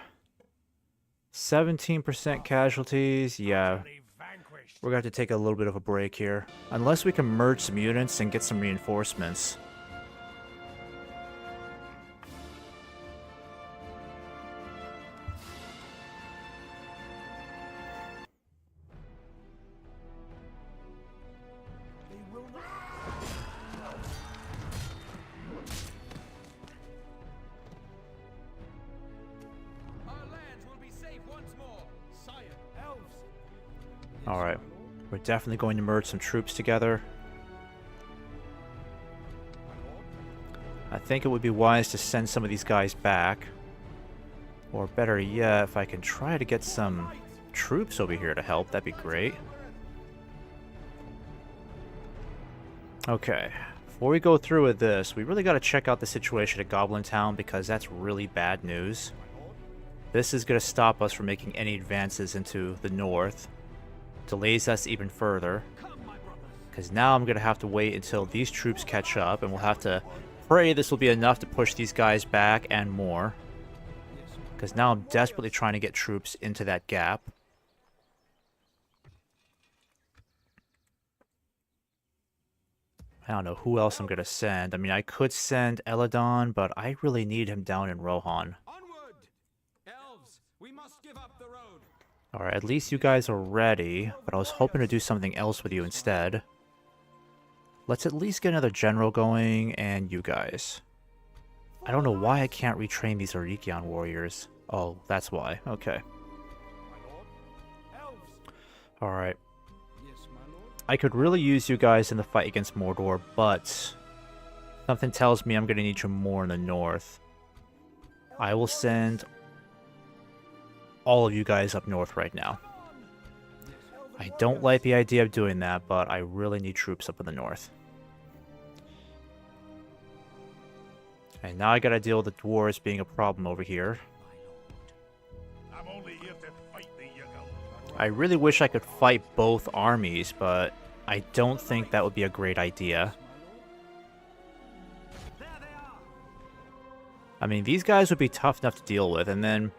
17% casualties, yeah. Utterly vanquished. We're going to have to take a little bit of a break here. Unless we can merge some units and get some reinforcements. Alright, we're definitely going to merge some troops together. I think it would be wise to send some of these guys back. Or better yet, if I can try to get some troops over here to help, that'd be great. Okay, before we go through with this, we really got to check out the situation at Goblin Town because that's really bad news. This is going to stop us from making any advances into the north. Delays us even further. Because now I'm going to have to wait until these troops catch up, and we'll have to pray this will be enough to push these guys back and more. Because now I'm desperately trying to get troops into that gap. I don't know who else I'm going to send. I mean, I could send Eladon, but I really need him down in Rohan. Onward! Elves, we must give up the road. Alright, at least you guys are ready, but I was hoping to do something else with you instead. Let's at least get another general going, and you guys. I don't know why I can't retrain these Eregion warriors. Oh, that's why. Okay. Alright. I could really use you guys in the fight against Mordor, but something tells me I'm going to need you more in the north. I will send all of you guys up north right now. I don't like the idea of doing that, but I really need troops up in the north. And now I gotta deal with the dwarves being a problem over here. I'm only here to fight the Yuggle. I really wish I could fight both armies, but I don't think that would be a great idea. I mean, these guys would be tough enough to deal with, and then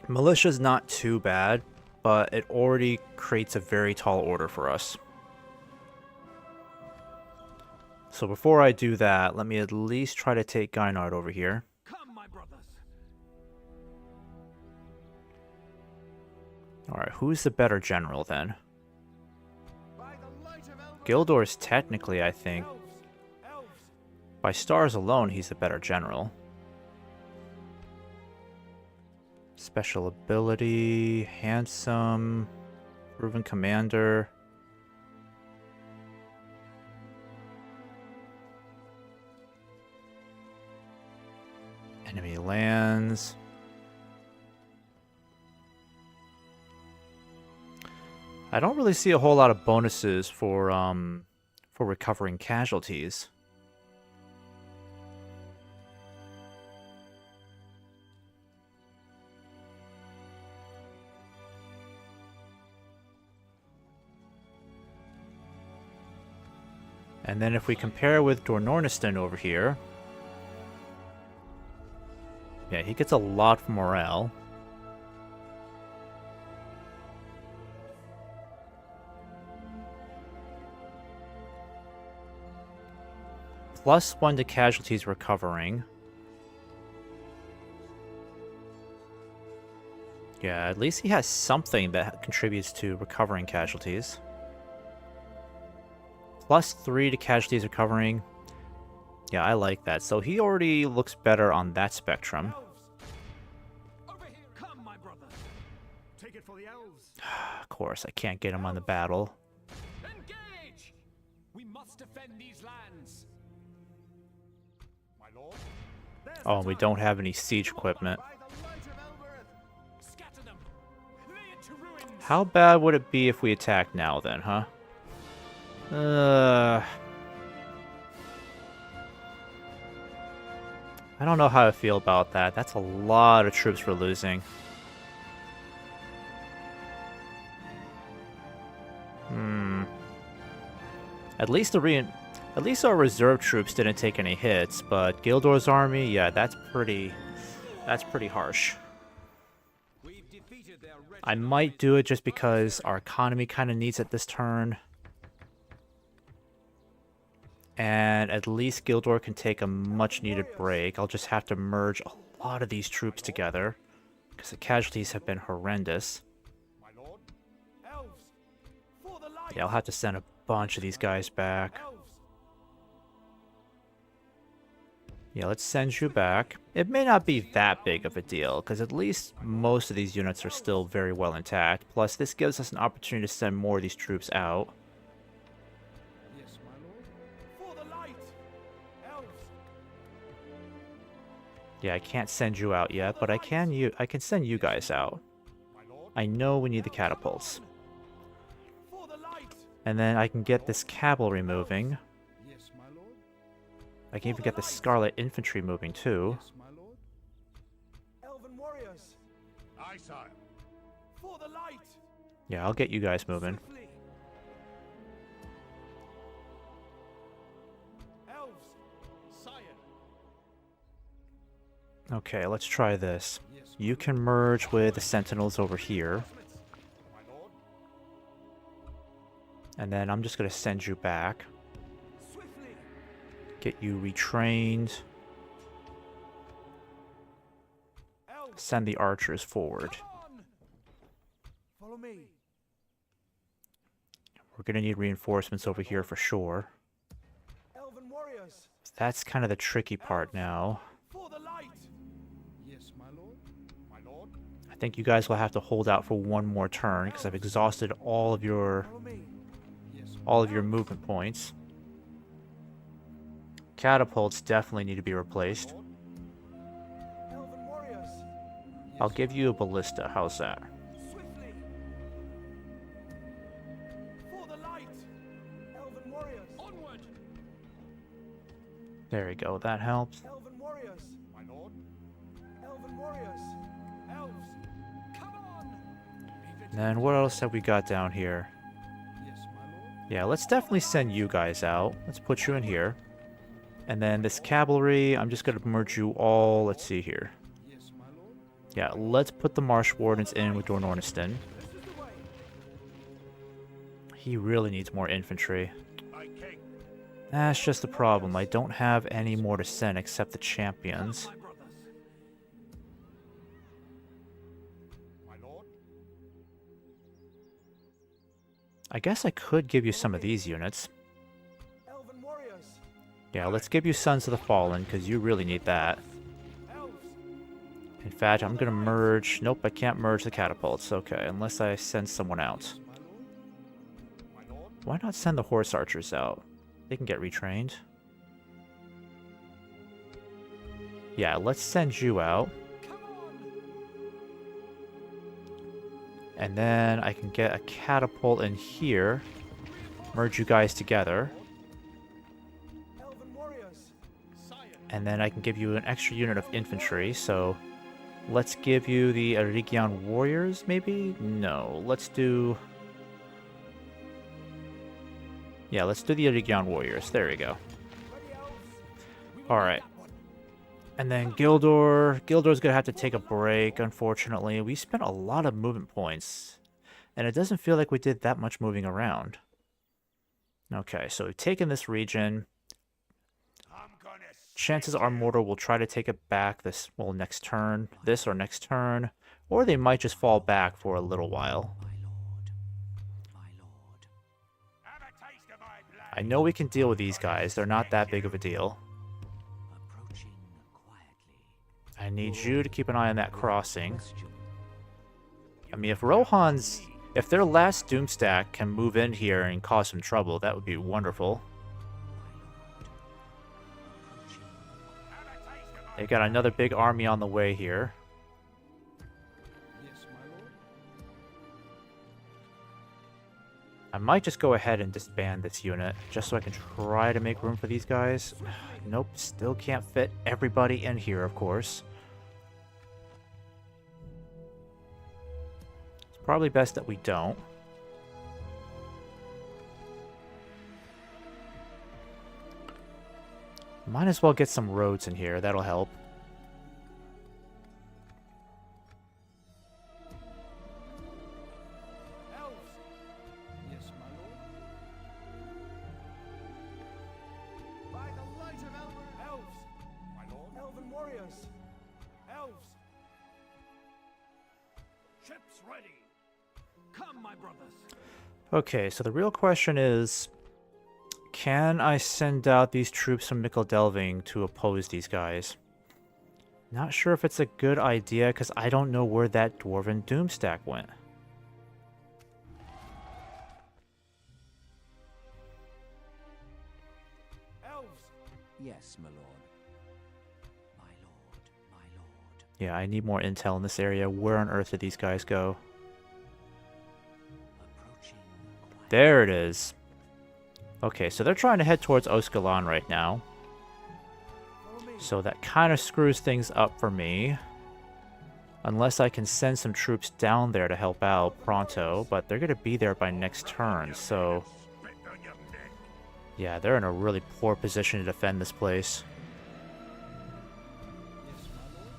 militia's not too bad, but it already creates a very tall order for us. So before I do that, let me at least try to take Gynard over here. Come, my brothers. Alright, who's the better general then? By the light of Gildor's technically, I think. By stars alone, he's the better general. Special ability, handsome, proven commander. Enemy lands. I don't really see a whole lot of bonuses for recovering casualties. And then if we compare with Dornorniston over here, yeah, he gets a lot for morale. +1 to casualties recovering. Yeah, at least he has something that contributes to recovering casualties. +3 to casualties recovering. Yeah, I like that. So he already looks better on that spectrum. Over here. Come, my brothers. Take it for the elves. Of course, I can't get him on the battle. Engage! We must defend these lands. My lord? Oh, we don't have any siege equipment. By the light of Elbereth. Scatter them. Lay it to ruins. How bad would it be if we attack now then, huh? I don't know how I feel about that. That's a lot of troops we're losing. At least our reserve troops didn't take any hits, but Gildor's army, yeah, that's pretty harsh. We've defeated their I might do it just because our economy kind of needs it this turn. And at least Gildor can take a much-needed break. I'll just have to merge a lot of these troops together, because the casualties have been horrendous. My lord. Elves. For the light. Yeah, I'll have to send a bunch of these guys back. Elves. Yeah, let's send you back. It may not be that big of a deal, because at least most of these units are still very well intact. Plus, this gives us an opportunity to send more of these troops out. Yes, my lord. For the light. Elves. Yeah, I can't send you out yet, but I can send you guys out. I know we need the catapults. For the light. And then I can get this cavalry moving. Yes, my lord. I can even get the Scarlet Infantry moving too. Yes, my lord. Elven warriors. Aye, sire. For the light. Yeah, I'll get you guys moving. Swiftly. Elves. Sire. Okay, let's try this. You can merge with the Sentinels over here. My lord. And then I'm just going to send you back. Swiftly. Get you retrained. Elves. Send the archers forward. Come on. Follow me. We're going to need reinforcements over here for sure. Elven warriors. That's kind of the tricky part now. For the light. Yes, my lord. My lord. I think you guys will have to hold out for one more turn because I've exhausted all of your Follow me. Yes. movement points. Catapults definitely need to be replaced. Elven warriors. I'll give you a ballista. How's that? Swiftly. For the light. Elven warriors. Onward. There we go. That helps. Elven warriors. My lord. Elven warriors. Elves. Come on. And then what else have we got down here? Yes, my lord. Yeah, let's definitely send you guys out. Let's put you in here. And then this cavalry, I'm just going to merge you all. Let's see here. Yes, my lord. Yeah, let's put the Marsh Wardens in with Dornorniston. This is the way. He really needs more infantry. Aye, king. That's just the problem. I don't have any more to send except the champions. My brothers. My lord. I guess I could give you some of these units. Elven warriors. Yeah, let's give you Sons of the Fallen, because you really need that. Elves. In fact, I'm going to merge... Nope, I can't merge the catapults. Okay, unless I send someone out. My lord. My lord. Why not send the horse archers out? They can get retrained. Yeah, let's send you out. Come on. And then I can get a catapult in here. Merge you guys together. Elven warriors. Sire. And then I can give you an extra unit of infantry, so... Let's give you the Eregion warriors, maybe? No, let's do... Yeah, let's do the Eregion warriors. There we go. Ready, elves. Alright. And then Gildor. Gildor's gonna have to take a break, unfortunately. We spent a lot of movement points. And it doesn't feel like we did that much moving around. Okay, so we've taken this region. I'm gonna Chances are Mordor will try to take it back this, well, next turn. This or next turn. Or they might just fall back for a little while. have a taste of my blood. I know we can deal with these guys. They're not that big of a deal. Approaching quietly. I need you to keep an eye on that crossing. I mean, if Rohan's... If their last Doomstack can move in here and cause some trouble, that would be wonderful. They got another big army on the way here. Yes, my lord. I might just go ahead and disband this unit, just so I can try to make room for these guys. Nope, still can't fit everybody in here, of course. It's probably best that we don't. Might as well get some roads in here, that'll help. Units ready. Come, my brothers. Okay, so the real question is, can I send out these troops from Delving to oppose these guys? Not sure if it's a good idea, because I don't know where that Dwarven Doomstack went. Elves. Yes, my lord. My lord, my lord. Yeah, I need more intel in this area. Where on earth did these guys go? Approaching quietly. There it is. Okay, so they're trying to head towards Oskalan right now. Follow me. So that kind of screws things up for me. Unless I can send some troops down there to help out pronto, but they're going to be there by next turn, so... Spit on your neck. Yeah, they're in a really poor position to defend this place. Yes, my lord.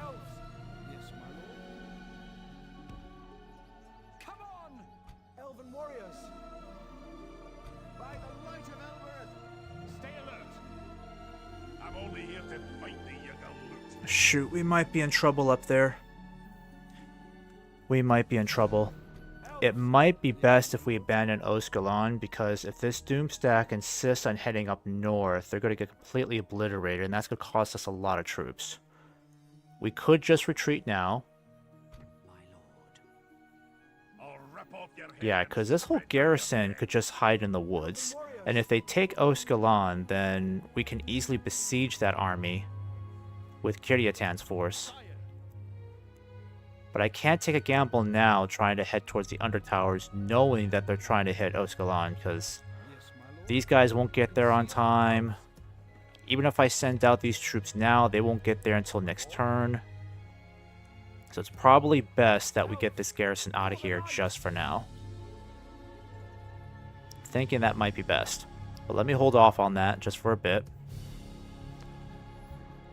Elves. Yes, my lord. Come on, elven warriors. By the light of Elbereth. Stay alert. I'm only here to fight the Yuggle. Shoot, we might be in trouble up there. We might be in trouble. It might be best if we abandon Oskalan, because if this Doomstack insists on heading up north, they're going to get completely obliterated, and that's going to cost us a lot of troops. We could just retreat now. My lord. I'll rip off your head. Yeah, because this whole garrison could just hide in the woods. And if they take Oskalan, then we can easily besiege that army with Kiryatan's force. But I can't take a gamble now trying to head towards the Undertowers, knowing that they're trying to hit Oskalan, because Yes, my lord. these guys won't get there on time. Even if I send out these troops now, they won't get there until next turn. So it's probably best that we get this garrison out of here just for now. Thinking that might be best. But let me hold off on that just for a bit.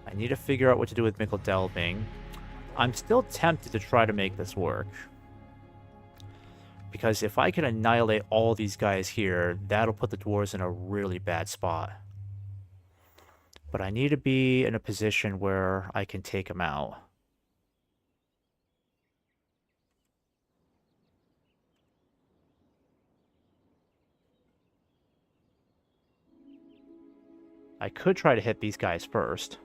I need to figure out what to do with Delving. I'm still tempted to try to make this work. Because if I can annihilate all these guys here, that'll put the dwarves in a really bad spot. But I need to be in a position where I can take them out. I could try to hit these guys first.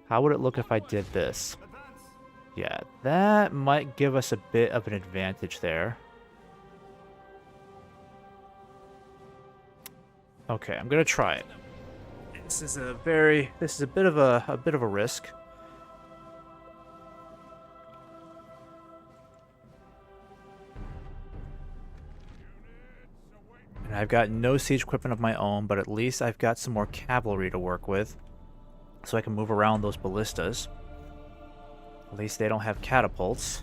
How would it look if I did this? Advance. Yeah, that might give us a bit of an advantage there. Okay, I'm gonna try it. This is a bit of a risk. And I've got no siege equipment of my own, but at least I've got some more cavalry to work with, so I can move around those ballistas. At least they don't have catapults.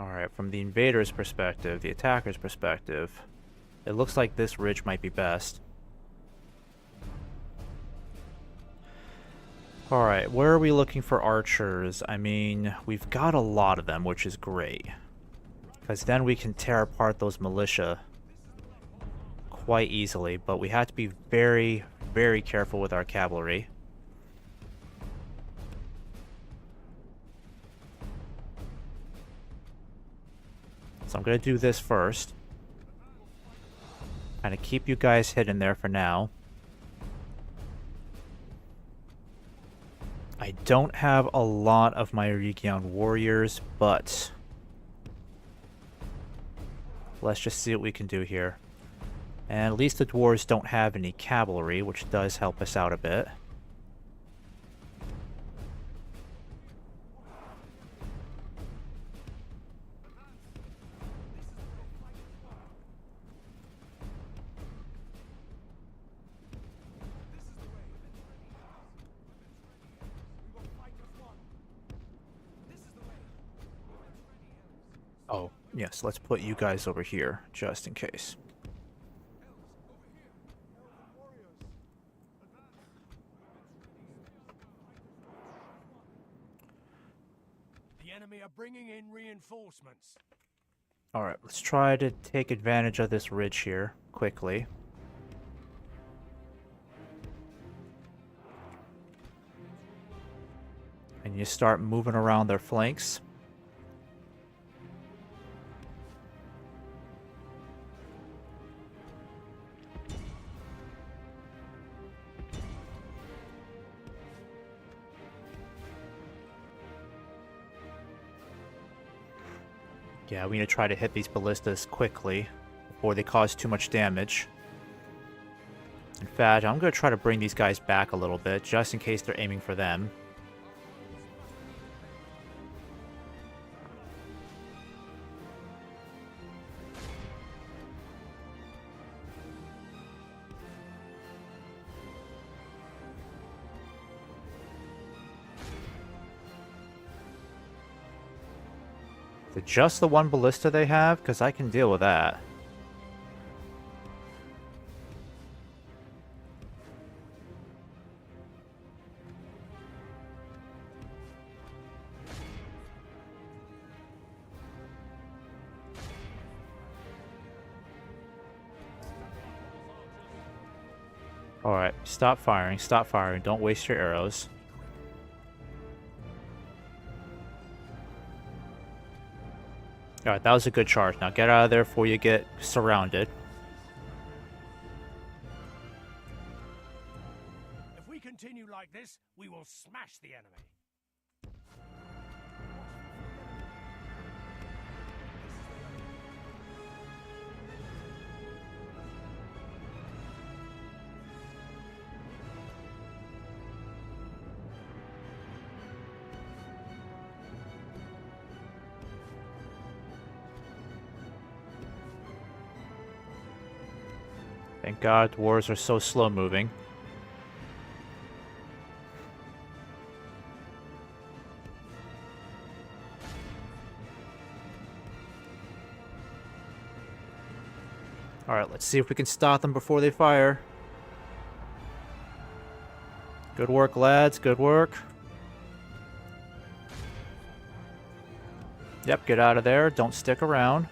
Alright, from the invader's perspective, the attacker's perspective, it looks like this ridge might be best. Alright, where are we looking for archers? I mean, we've got a lot of them, which is great. Because then we can tear apart those militia quite easily, but we have to be very, very careful with our cavalry. So I'm going to do this first. Kind of keep you guys hidden there for now. I don't have a lot of my Eregion warriors, but let's just see what we can do here. And at least the dwarves don't have any cavalry, which does help us out a bit. Oh, yes, let's put you guys over here, just in case. The enemy are bringing in reinforcements. Alright, let's try to take advantage of this ridge here quickly. And you start moving around their flanks. Yeah, we need to try to hit these ballistas quickly before they cause too much damage. In fact, I'm going to try to bring these guys back a little bit, just in case they're aiming for them. Is it just the one ballista they have? Because I can deal with that. Alright, stop firing, don't waste your arrows. Alright, that was a good charge. Now get out of there before you get surrounded. If we continue like this, we will smash the enemy. Thank God dwarves are so slow moving. Alright, let's see if we can stop them before they fire. Good work, lads. Good work. Yep, get out of there. Don't stick around.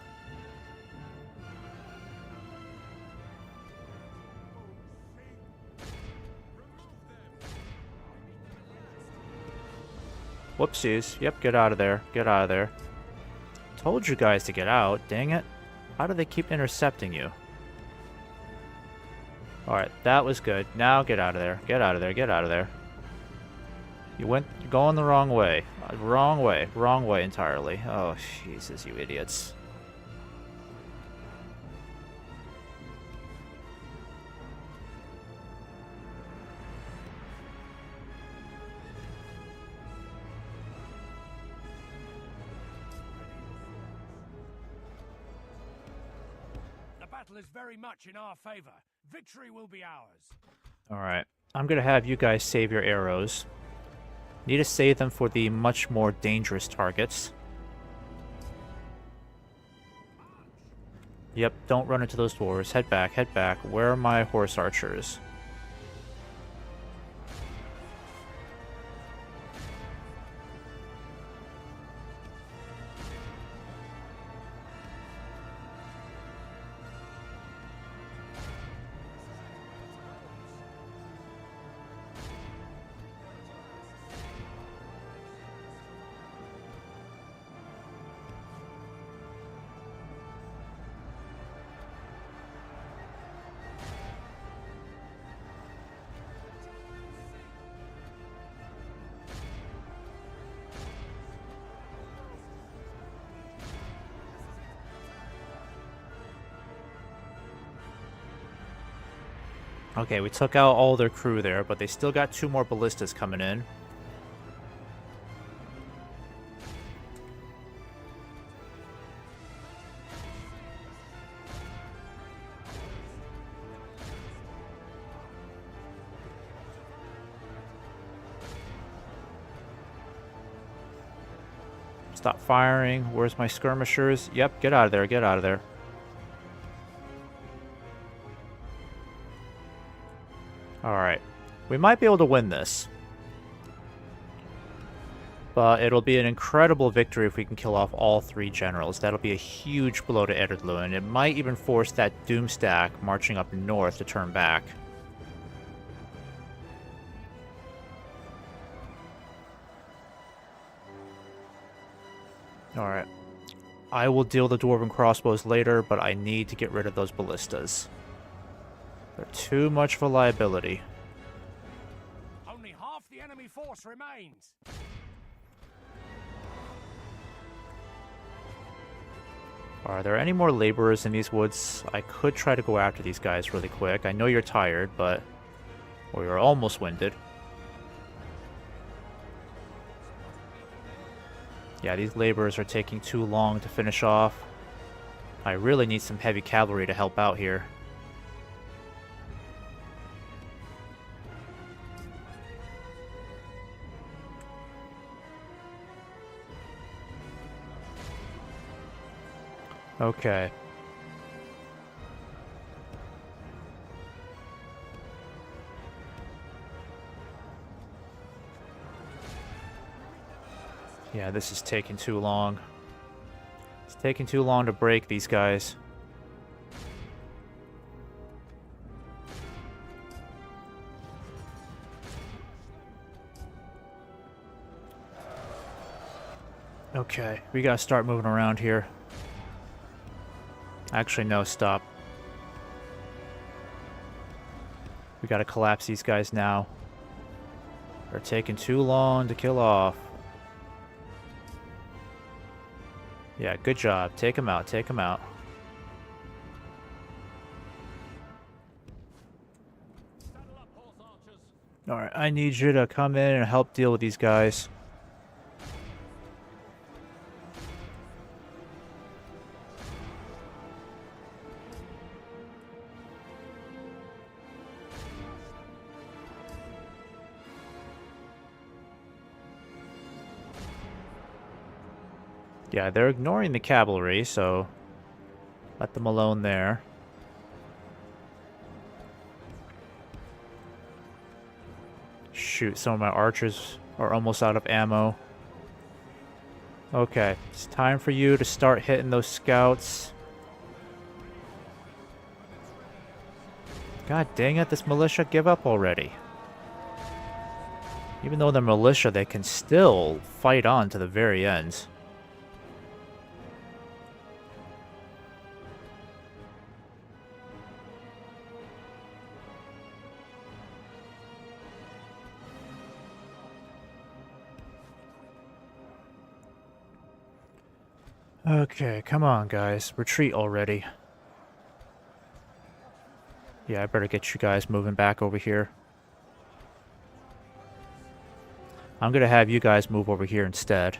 Whoopsies. Yep, get out of there. Get out of there. Told you guys to get out. Dang it. How do they keep intercepting you? Alright, that was good. Now get out of there. Get out of there. Get out of there. You're going the wrong way. Wrong way. Wrong way entirely. Oh, Jesus, you idiots. The battle is very much in our favor. Victory will be ours. Alright. I'm gonna have you guys save your arrows. Need to save them for the much more dangerous targets. Yep, don't run into those dwarves. Head back, head back. Where are my horse archers? Okay, we took out all their crew there, but they still got 2 more ballistas coming in. Stop firing. Where's my skirmishers? Yep, get out of there, get out of there. Alright. We might be able to win this. But it'll be an incredible victory if we can kill off all 3 generals. That'll be a huge blow to Erdlu, and it might even force that Doomstack marching up north to turn back. Alright. I will deal the Dwarven crossbows later, but I need to get rid of those ballistas. They're too much of a liability. Only half the enemy force remains. Are there any more laborers in these woods? I could try to go after these guys really quick. I know you're tired, but... or you're almost winded. Yeah, these laborers are taking too long to finish off. I really need some heavy cavalry to help out here. Okay. Yeah, this is taking too long. It's taking too long to break these guys. Okay, we gotta start moving around here. Actually, no, stop. We gotta collapse these guys now. They're taking too long to kill off. Yeah, good job. Take them out, take them out. Alright, I need you to come in and help deal with these guys. Yeah, they're ignoring the cavalry, so let them alone there. Shoot, some of my archers are almost out of ammo. Okay, it's time for you to start hitting those scouts. God dang it, this militia, give up already. Even though they're militia, they can still fight on to the very end. Okay, come on, guys. Retreat already. Yeah, I better get you guys moving back over here. I'm gonna have you guys move over here instead.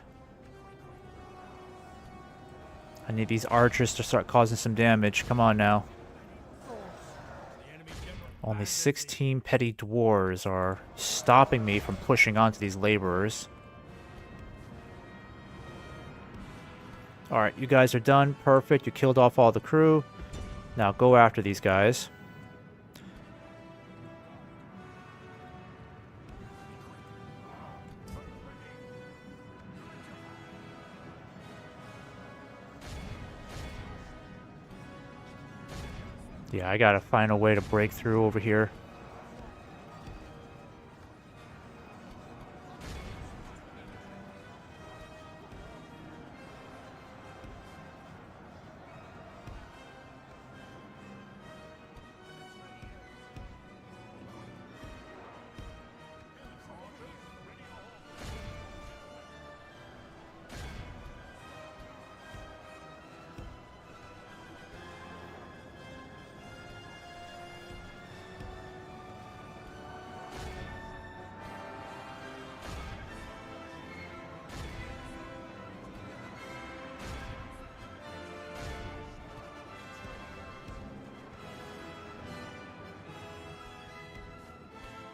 I need these archers to start causing some damage. Come on now. Only 16 petty dwarves are stopping me from pushing onto these laborers. Alright, you guys are done. Perfect. You killed off all the crew. Now go after these guys. Yeah, I gotta find a way to break through over here.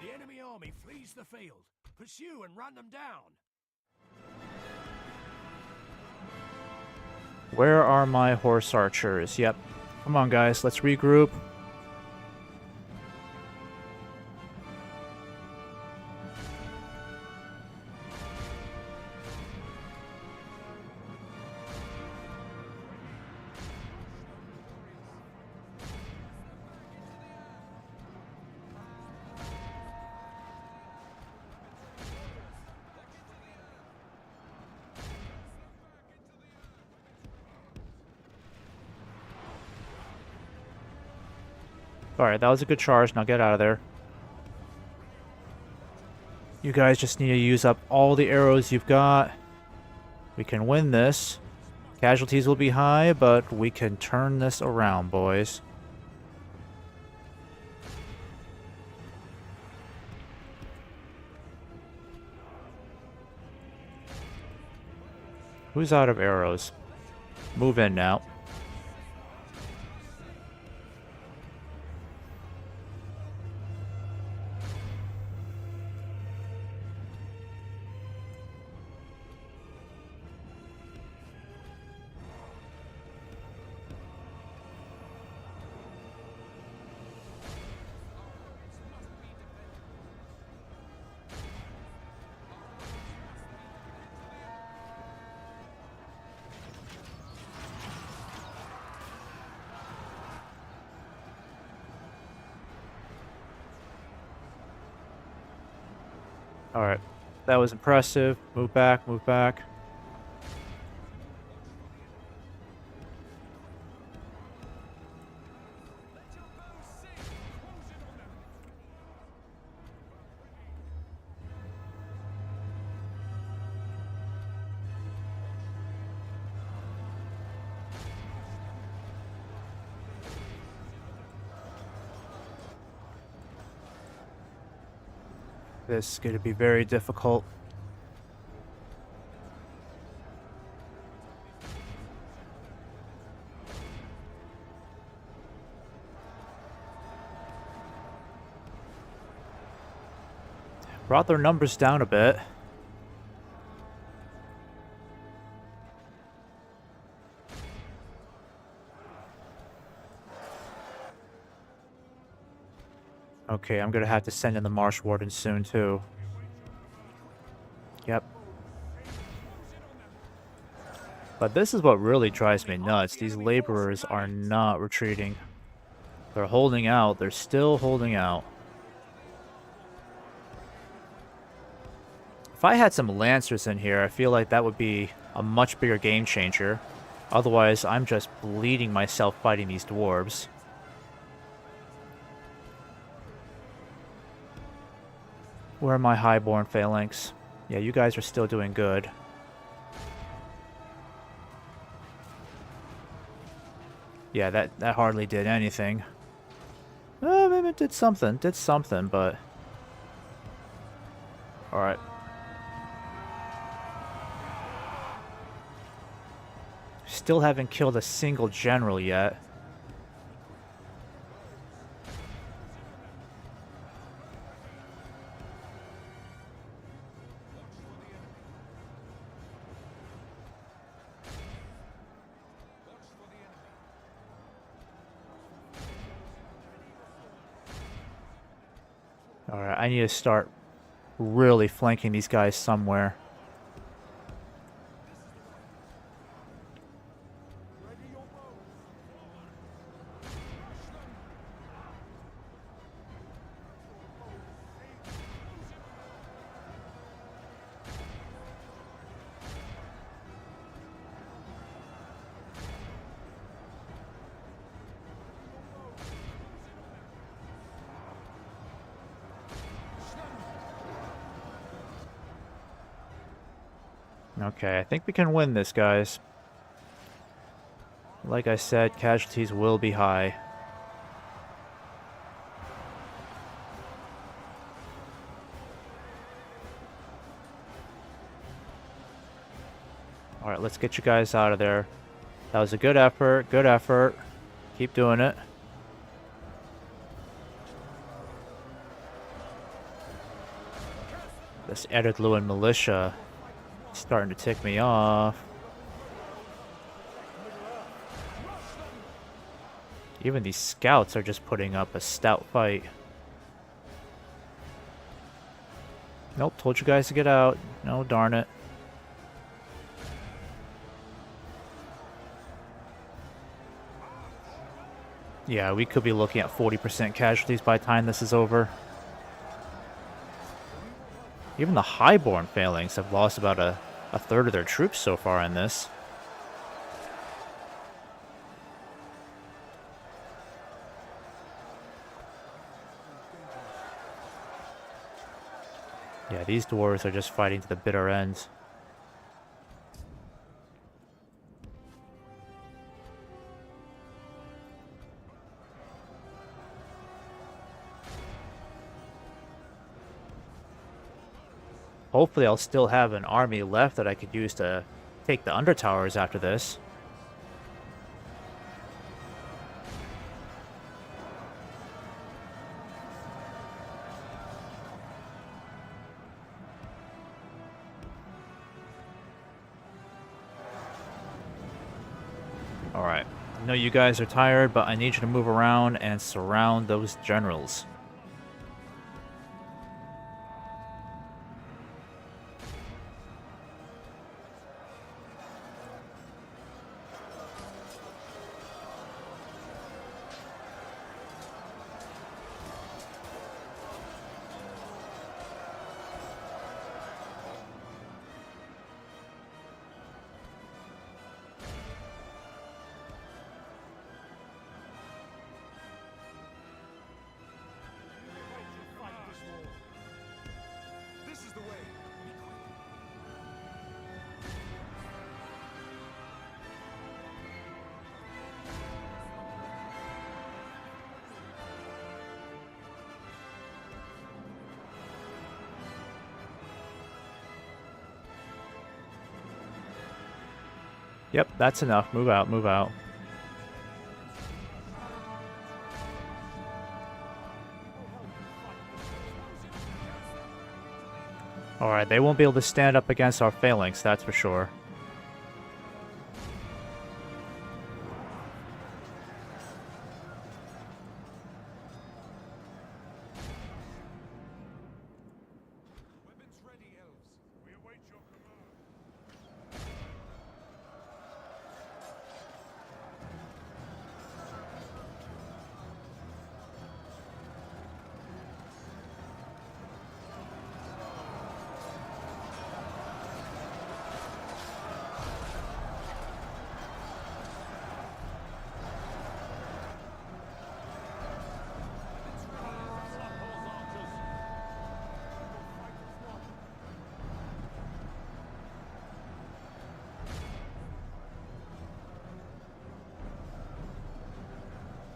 The enemy army flees the field. Pursue and run them down. Where are my horse archers? Yep. Come on, guys. Let's regroup. Alright, that was a good charge. Now get out of there. You guys just need to use up all the arrows you've got. We can win this. Casualties will be high, but we can turn this around, boys. Who's out of arrows? Move in now. Alright. That was impressive. Move back, move back. This is going to be very difficult. Brought their numbers down a bit. Okay, I'm gonna have to send in the Marsh Warden soon, too. Yep. But this is what really drives me nuts. These laborers are not retreating. They're holding out. They're still holding out. If I had some Lancers in here, I feel like that would be a much bigger game changer. Otherwise, I'm just bleeding myself fighting these dwarves. Where are my highborn phalanx? Yeah, you guys are still doing good. Yeah, that hardly did anything. Maybe it did something, but... Alright. Still haven't killed a single general yet. Alright, I need to start really flanking these guys somewhere. Okay, I think we can win this, guys. Like I said, casualties will be high. Alright, let's get you guys out of there. That was a good effort, good effort. Keep doing it. This Edward Lewin militia is starting to tick me off. Even these scouts are just putting up a stout fight. Nope, told you guys to get out. No, darn it. Yeah, we could be looking at 40% casualties by the time this is over. Even the highborn phalanx have lost about a third of their troops so far in this. Yeah, these dwarves are just fighting to the bitter end. Hopefully I'll still have an army left that I could use to take the Undertowers after this. Alright, I know you guys are tired, but I need you to move around and surround those generals. Fight this war. This is the way. Yep, that's enough. Move out, move out. Alright, they won't be able to stand up against our phalanx, that's for sure. Weapons ready, elves. We await your command.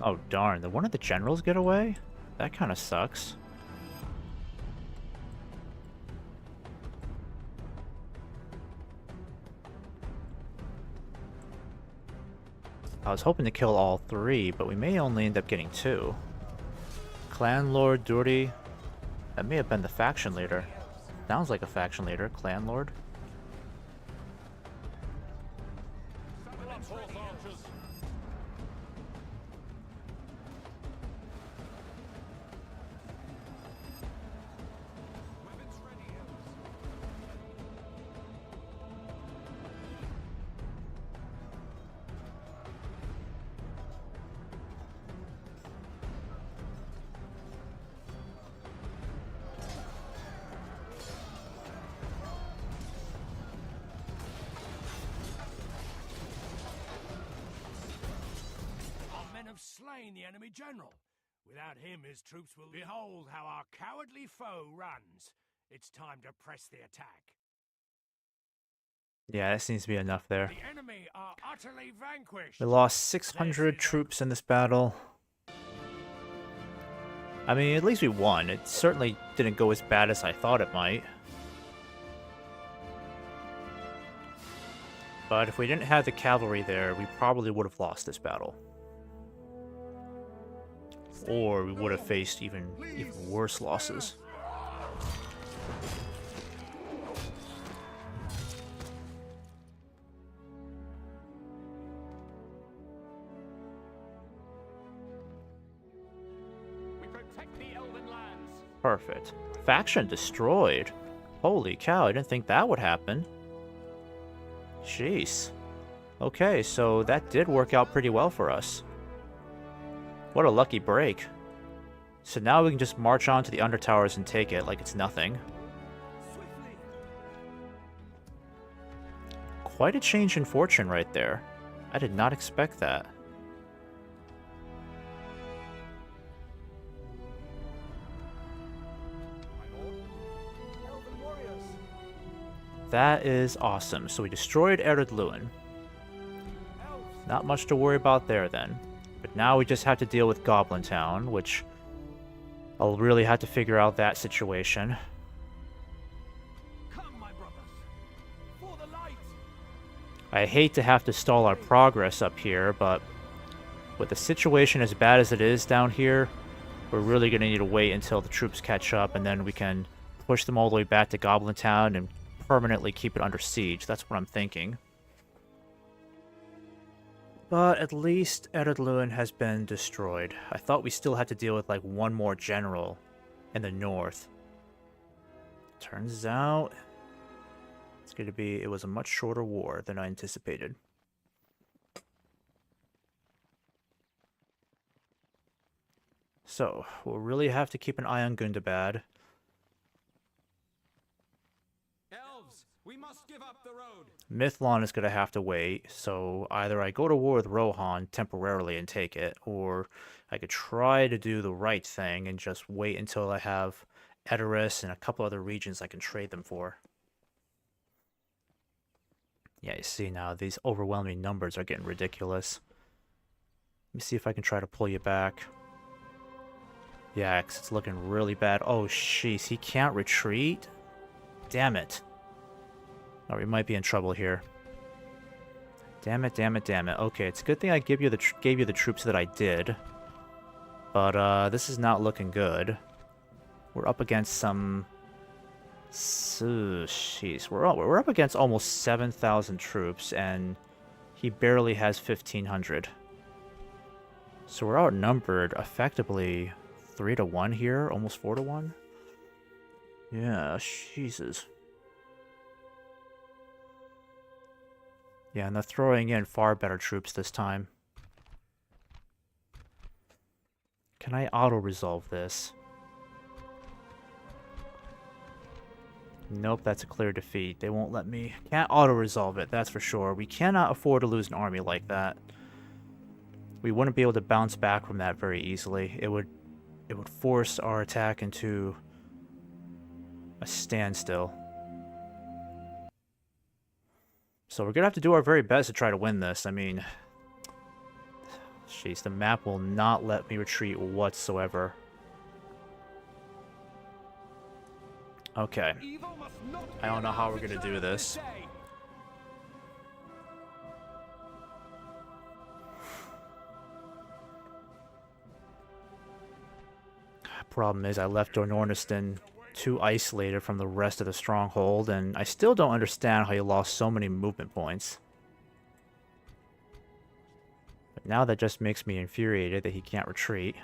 Oh darn, did one of the generals get away? That kind of sucks. I was hoping to kill all three, but we may only end up getting two. Clan Lord Durdi. That may have been the faction leader. Sounds like a faction leader, Clan Lord. Weapons ready, elves. Our men have slain the enemy general. Without him, his troops will behold how our cowardly foe runs. It's time to press the attack. Yeah, that seems to be enough there. The enemy are utterly vanquished. We lost 600 troops in this battle. I mean, at least we won. It certainly didn't go as bad as I thought it might. But if we didn't have the cavalry there, we probably would have lost this battle. Or we would have faced even worse losses. We protect the elven lands. Perfect. Faction destroyed. Holy cow, I didn't think that would happen. Jeez. Okay, so that did work out pretty well for us. What a lucky break. So now we can just march on to the Undertowers and take it like it's nothing. Swiftly. Quite a change in fortune right there. I did not expect that. My lord. Elven That is awesome. So we destroyed Ered Luin. Not much to worry about there then. But now we just have to deal with Goblin Town, which I'll really have to figure out that situation. Come, my brothers, for the light. I hate to have to stall our progress up here, but with the situation as bad as it is down here, we're really going to need to wait until the troops catch up, and then we can push them all the way back to Goblin Town and permanently keep it under siege. That's what I'm thinking. But at least Ered Luin has been destroyed. I thought we still had to deal with like one more general in the north. Turns out it was a much shorter war than I anticipated. So, we'll really have to keep an eye on Gundabad. Elves, we must give up the road. Mithlon is going to have to wait, so either I go to war with Rohan temporarily and take it, or I could try to do the right thing and just wait until I have Edoras and a couple other regions I can trade them for. Yeah, you see now, these overwhelming numbers are getting ridiculous. Let me see if I can try to pull you back. Yeah, 'cause it's looking really bad. Oh, jeez, he can't retreat? Damn it. Oh, we might be in trouble here. Damn it, damn it, damn it. Okay, it's a good thing I gave you the troops that I did. But, this is not looking good. We're up against some... Jeez, we're up against almost 7,000 troops, and he barely has 1,500. So we're outnumbered effectively 3-1 here, almost 4-1. Yeah, Jesus. Yeah, and they're throwing in far better troops this time. Can I auto-resolve this? Nope, that's a clear defeat. They won't let me. Can't auto-resolve it, that's for sure. We cannot afford to lose an army like that. We wouldn't be able to bounce back from that very easily. It would force our attack into a standstill. So we're gonna have to do our very best to try to win this. I mean, jeez, the map will not let me retreat whatsoever. Okay. I don't know how we're gonna do this. Problem is, I left Dornorniston too isolated from the rest of the stronghold, and I still don't understand how he lost so many movement points. But now that just makes me infuriated that he can't retreat.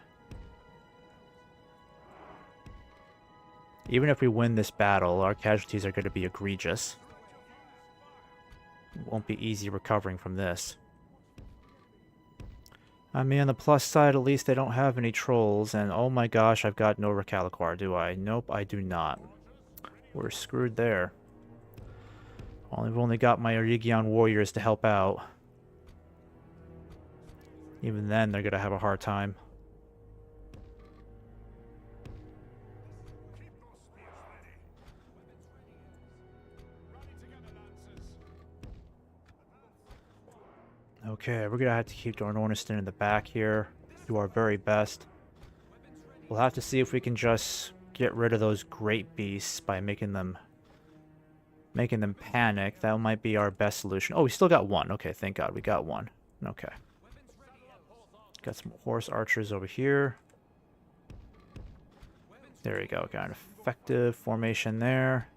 Even if we win this battle, our casualties are going to be egregious. It won't be easy recovering from this. I mean, on the plus side, at least they don't have any trolls, and oh my gosh, I've got no Recaliquar, do I? Nope, I do not. We're screwed there. I've only got my Eregion warriors to help out. Even then, they're gonna have a hard time. Okay, we're gonna have to keep Dornorniston in the back here. Do our very best. We'll have to see if we can just get rid of those great beasts by making them panic. That might be our best solution. Oh, we still got one. Okay, thank God we got one. Okay. Got some horse archers over here. There we go. Got an effective formation there.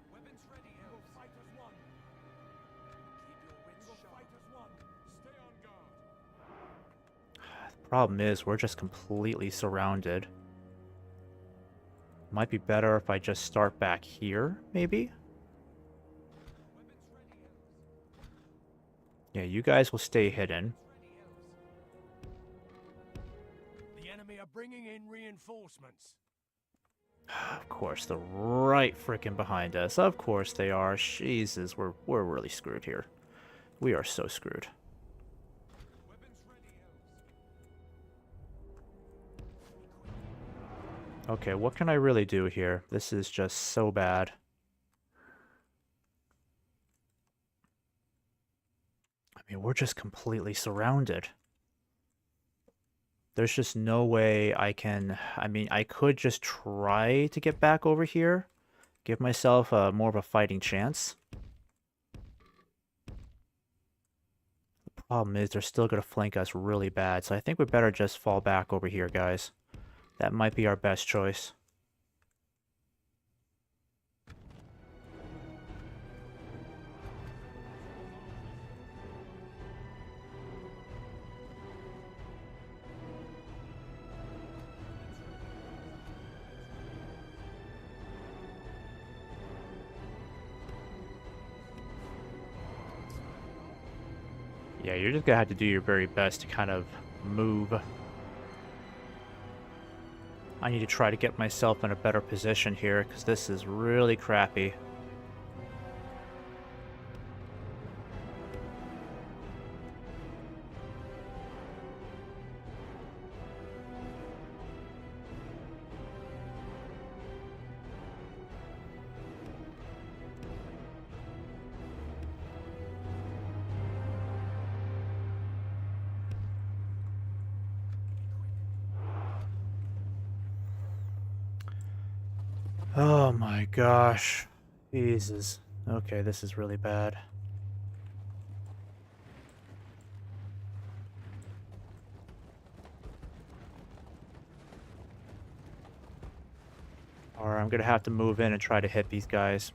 Problem is, we're just completely surrounded. Might be better if I just start back here, maybe? Yeah, you guys will stay hidden. The enemy are bringing in reinforcements. Of course, they're right frickin' behind us. Of course they are. Jesus, we're really screwed here. We are so screwed. Okay, what can I really do here? This is just so bad. we're just completely surrounded. There's just no way I can... I mean, I could just try to get back over here. Give myself more of a fighting chance. The problem is they're still going to flank us really bad, so I think we better just fall back over here, guys. That might be our best choice. Yeah, you're just gonna have to do your very best to kind of move. I need to try to get myself in a better position here, because this is really crappy. Oh my gosh. Jesus. Okay, this is really bad. Alright, I'm gonna have to move in and try to hit these guys.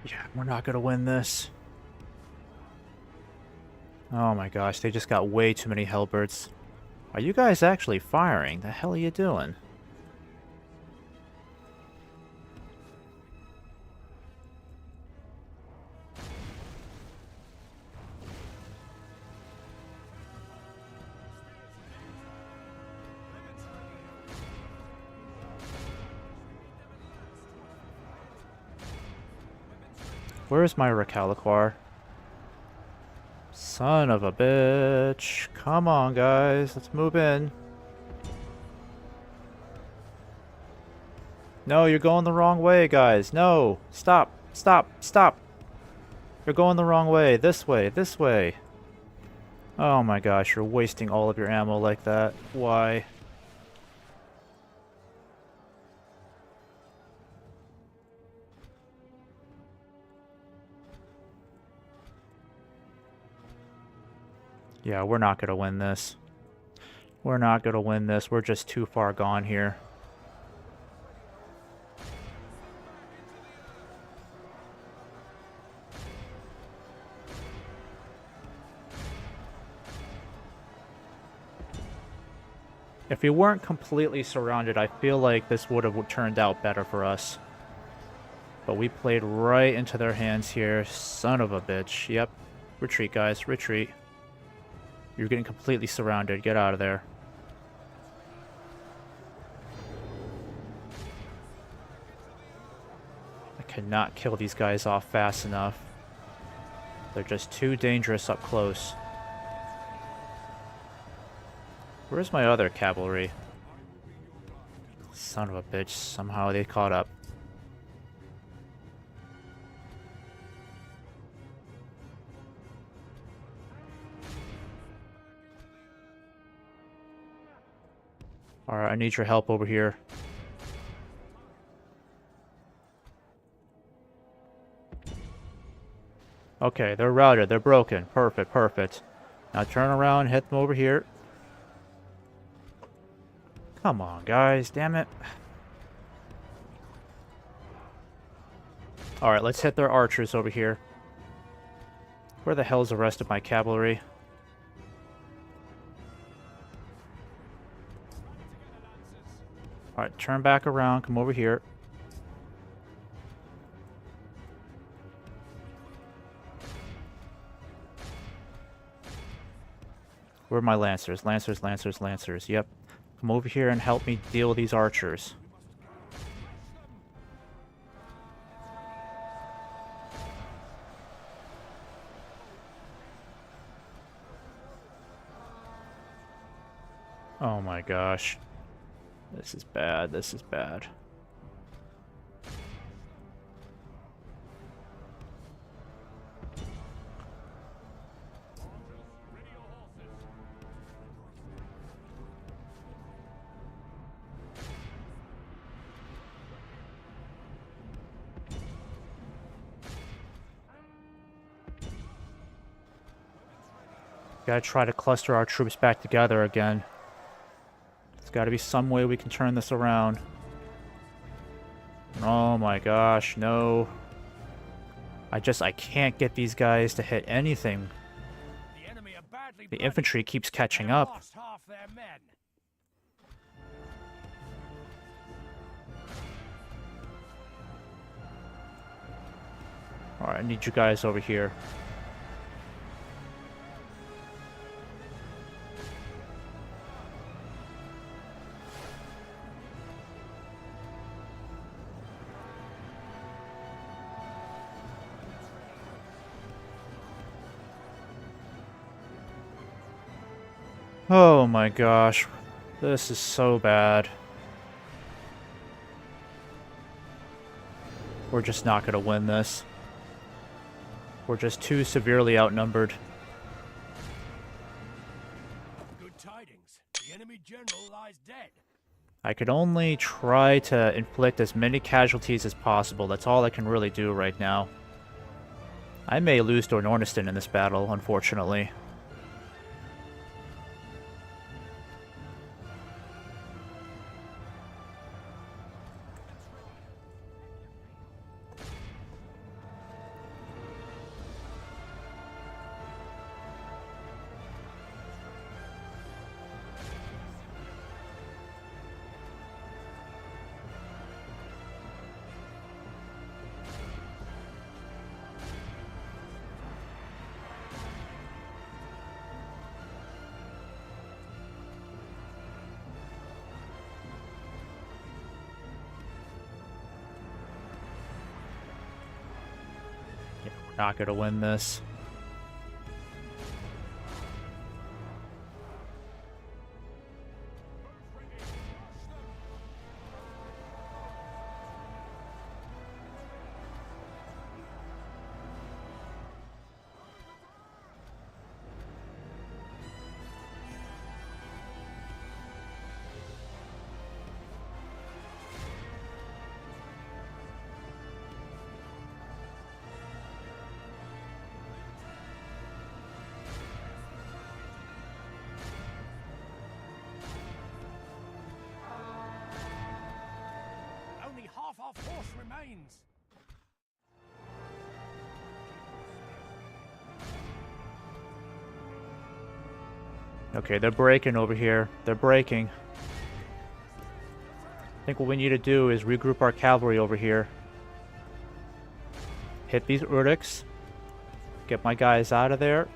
Yeah, we're not gonna win this. Oh my gosh, they just got way too many Hellbirds. Are you guys actually firing? The hell are you doing? Where's my Recaliquar? Son of a bitch. Come on, guys. Let's move in. No, you're going the wrong way, guys. No. Stop. Stop. Stop. You're going the wrong way. This way. This way. Oh my gosh, you're wasting all of your ammo like that. Why? Yeah, we're not going to win this. We're not going to win this. We're just too far gone here. If we weren't completely surrounded, I feel like this would have turned out better for us. But we played right into their hands here. Son of a bitch. Yep. Retreat, guys. Retreat. You're getting completely surrounded. Get out of there. I cannot kill these guys off fast enough. They're just too dangerous up close. Where's my other cavalry? Son of a bitch. Somehow they caught up. Alright, I need your help over here. Okay, they're routed. They're broken. Perfect, perfect. Now turn around, hit them over here. Come on, guys. Damn it. Alright, let's hit their archers over here. Where the hell's the rest of my cavalry? Alright, turn back around. Come over here. Where are my lancers? Lancers, lancers, lancers. Yep. Come over here and help me deal with these archers. Oh my gosh. This is bad. This is bad. Gotta try to cluster our troops back together again. There's gotta be some way we can turn this around. Oh my gosh, no. I can't get these guys to hit anything. The enemy are badly The blooded. infantry keeps They catching have up. lost half their men. Alright, I need you guys over here. Oh my gosh. This is so bad. We're just not going to win this. We're just too severely outnumbered. Good tidings. The enemy general lies dead. I could only try to inflict as many casualties as possible. That's all I can really do right now. I may lose to Orniston in this battle, unfortunately. Not gonna win this. Only half our force remains. Okay, they're breaking over here. They're breaking. think what we need to do is regroup our cavalry over here. Hit these Urdiks. Get my guys out of there.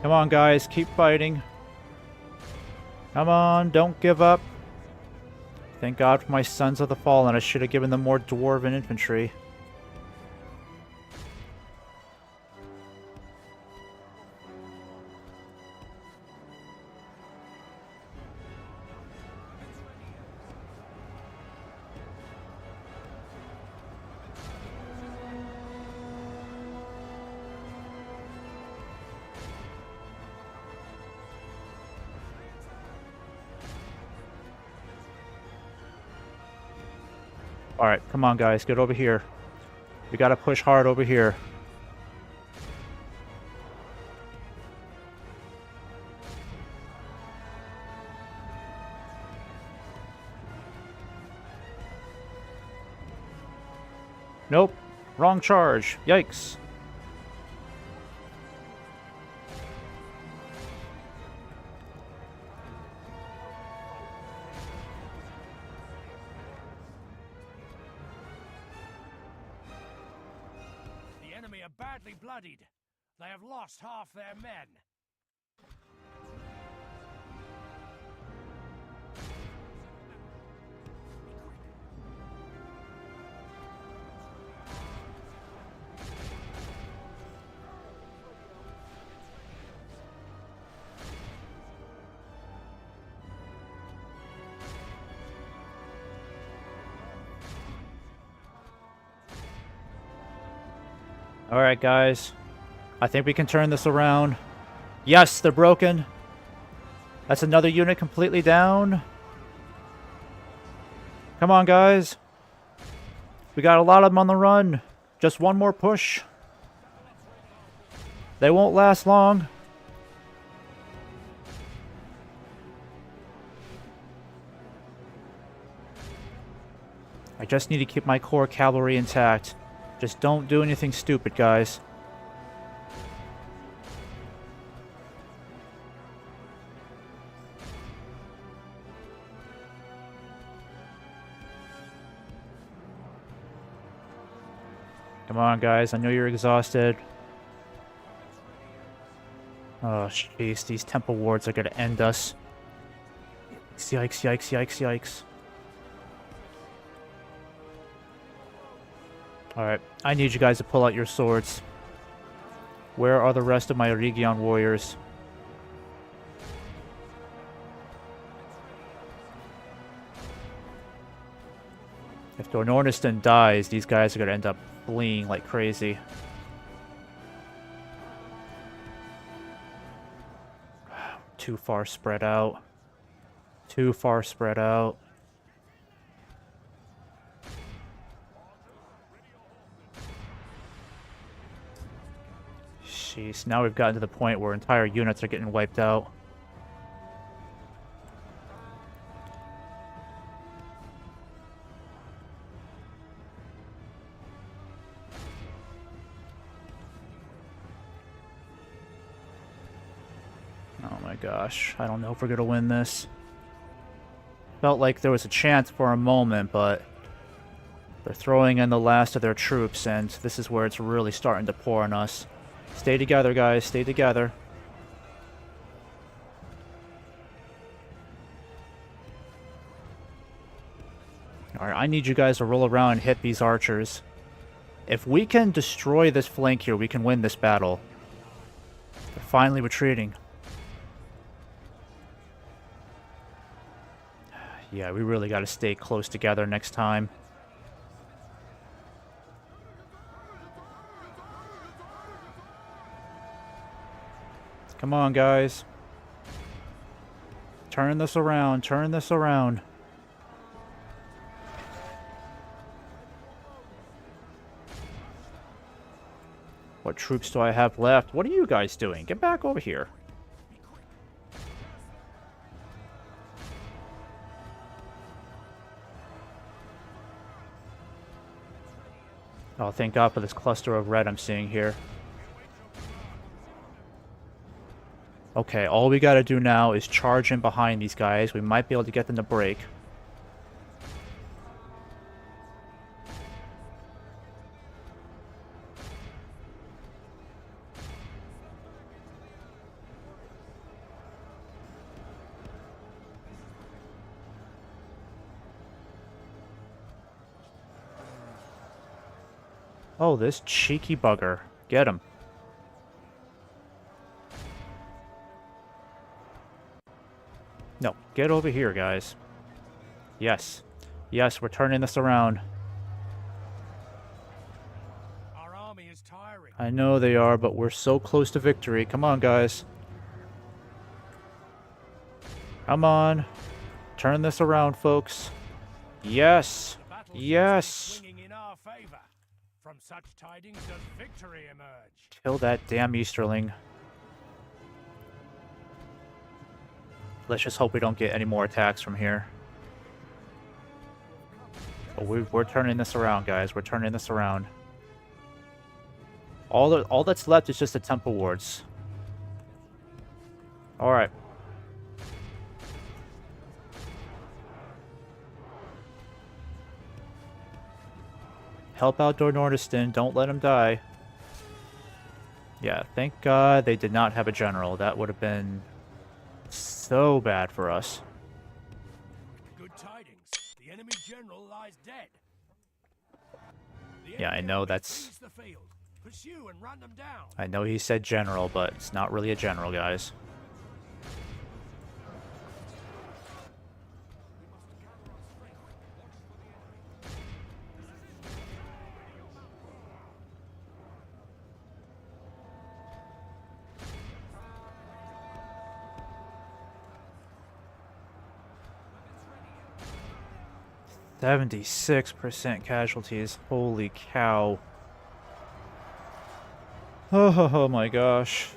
Come on, guys. Keep fighting. Come on. Don't give up. Thank God for my Sons of the Fallen. I should have given them more Dwarven infantry. Alright, come on guys, get over here. We gotta push hard over here. Nope, wrong charge. Yikes. The enemy are badly bloodied. They have lost half their men. Alright guys, I think we can turn this around. Yes, they're broken. That's another unit completely down. Come on guys. We got a lot of them on the run. Just one more push. They won't last long. I just need to keep my core cavalry intact. Just don't do anything stupid, guys. Come on, guys. I know you're exhausted. Oh, jeez. These temple wards are going to end us. Yikes, yikes, yikes, yikes. Alright, I need you guys to pull out your swords. Where are the rest of my Eregion warriors? If Dornorniston dies, these guys are going to end up fleeing like crazy. Too far spread out. Too far spread out. Jeez, now we've gotten to the point where entire units are getting wiped out. Oh my gosh, I don't know if we're gonna win this. Felt like there was a chance for a moment, but they're throwing in the last of their troops, and this is where it's really starting to pour on us. Stay together, guys. Stay together. Alright, I need you guys to roll around and hit these archers. If we can destroy this flank here, we can win this battle. They're finally retreating. Yeah, we really got to stay close together next time. Come on, guys. Turn this around. Turn this around. What troops do I have left? What are you guys doing? Get back over here. Oh, thank God for this cluster of red I'm seeing here. Okay, all we gotta do now is charge in behind these guys. We might be able to get them to break. Oh, this cheeky bugger. Get him. No, get over here, guys. Yes. Yes, we're turning this around. Our army is tiring. I know they are, but we're so close to victory. Come on, guys. Come on. Turn this around, folks. Yes. The battle Yes. seems to be swinging in our favor. From such tidings does victory emerge. Kill that damn Easterling. Let's just hope we don't get any more attacks from here. But we're turning this around, guys. We're turning this around. All that's left is just the Temple Wards. Alright. Help out Nordistan. Don't let him die. Yeah, thank God they did not have a general. That would have been so bad for us. Good tidings. The enemy general lies dead. The Yeah, I enemy know army that's... flees the field. Pursue and run them down. I know he said general, but it's not really a general, guys. "76% casualties. Holy cow. Oh my gosh.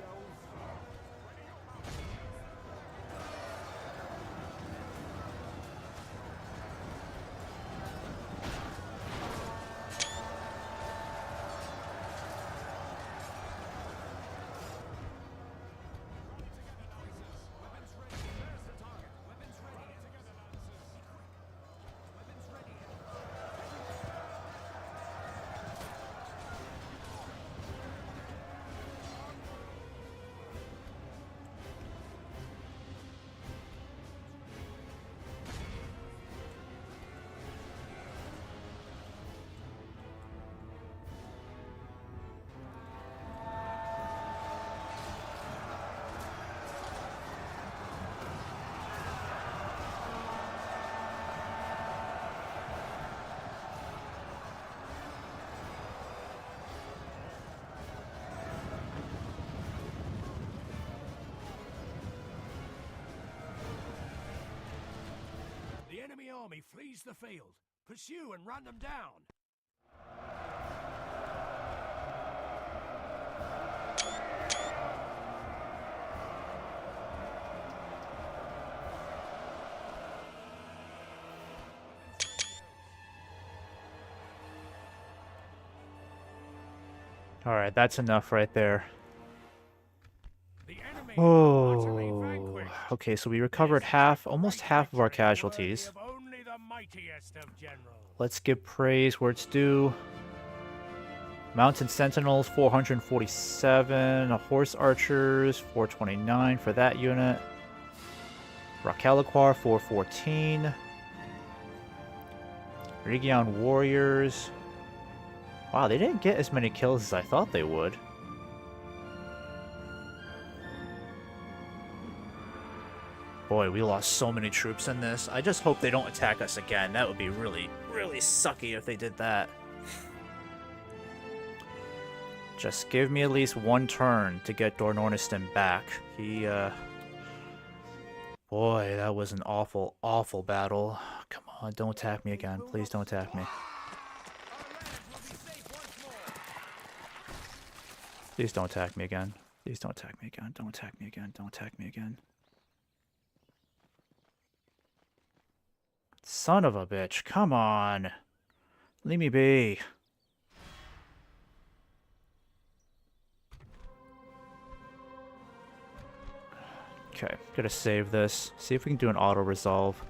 The enemy army flees the field. Pursue and run them down. Alright, that's enough right there. The enemy are utterly Oh. vanquished. Okay, so we recovered half, almost half of our casualties. Worthy of only the mightiest of generals. Let's give praise where it's due. Mountain Sentinels, 447. Horse Archers, 429 for that unit. Rakalaquar, 414. Eregion Warriors. Wow, they didn't get as many kills as I thought they would. Boy, we lost so many troops in this. I just hope they don't attack us again. That would be really, really sucky if they did that. Just give me at least one turn to get Dornorniston back. He, Boy, that was an awful, awful battle. Come on, don't attack me again. Please don't attack me. Please don't attack me again. Please don't attack me again. Don't attack me again. Don't attack me again. Son of a bitch. Come on. Leave me be. Okay, gotta save this. See if we can do an auto resolve.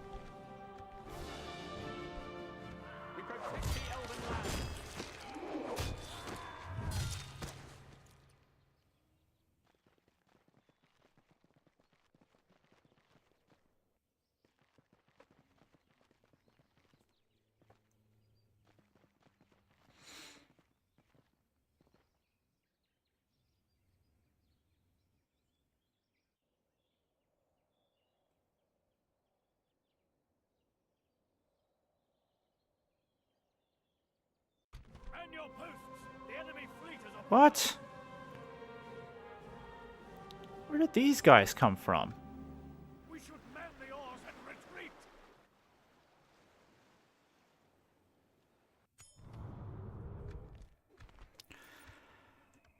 Man your posts! The enemy fleet is on. What? Where did these guys come from? We should mount the oars and retreat.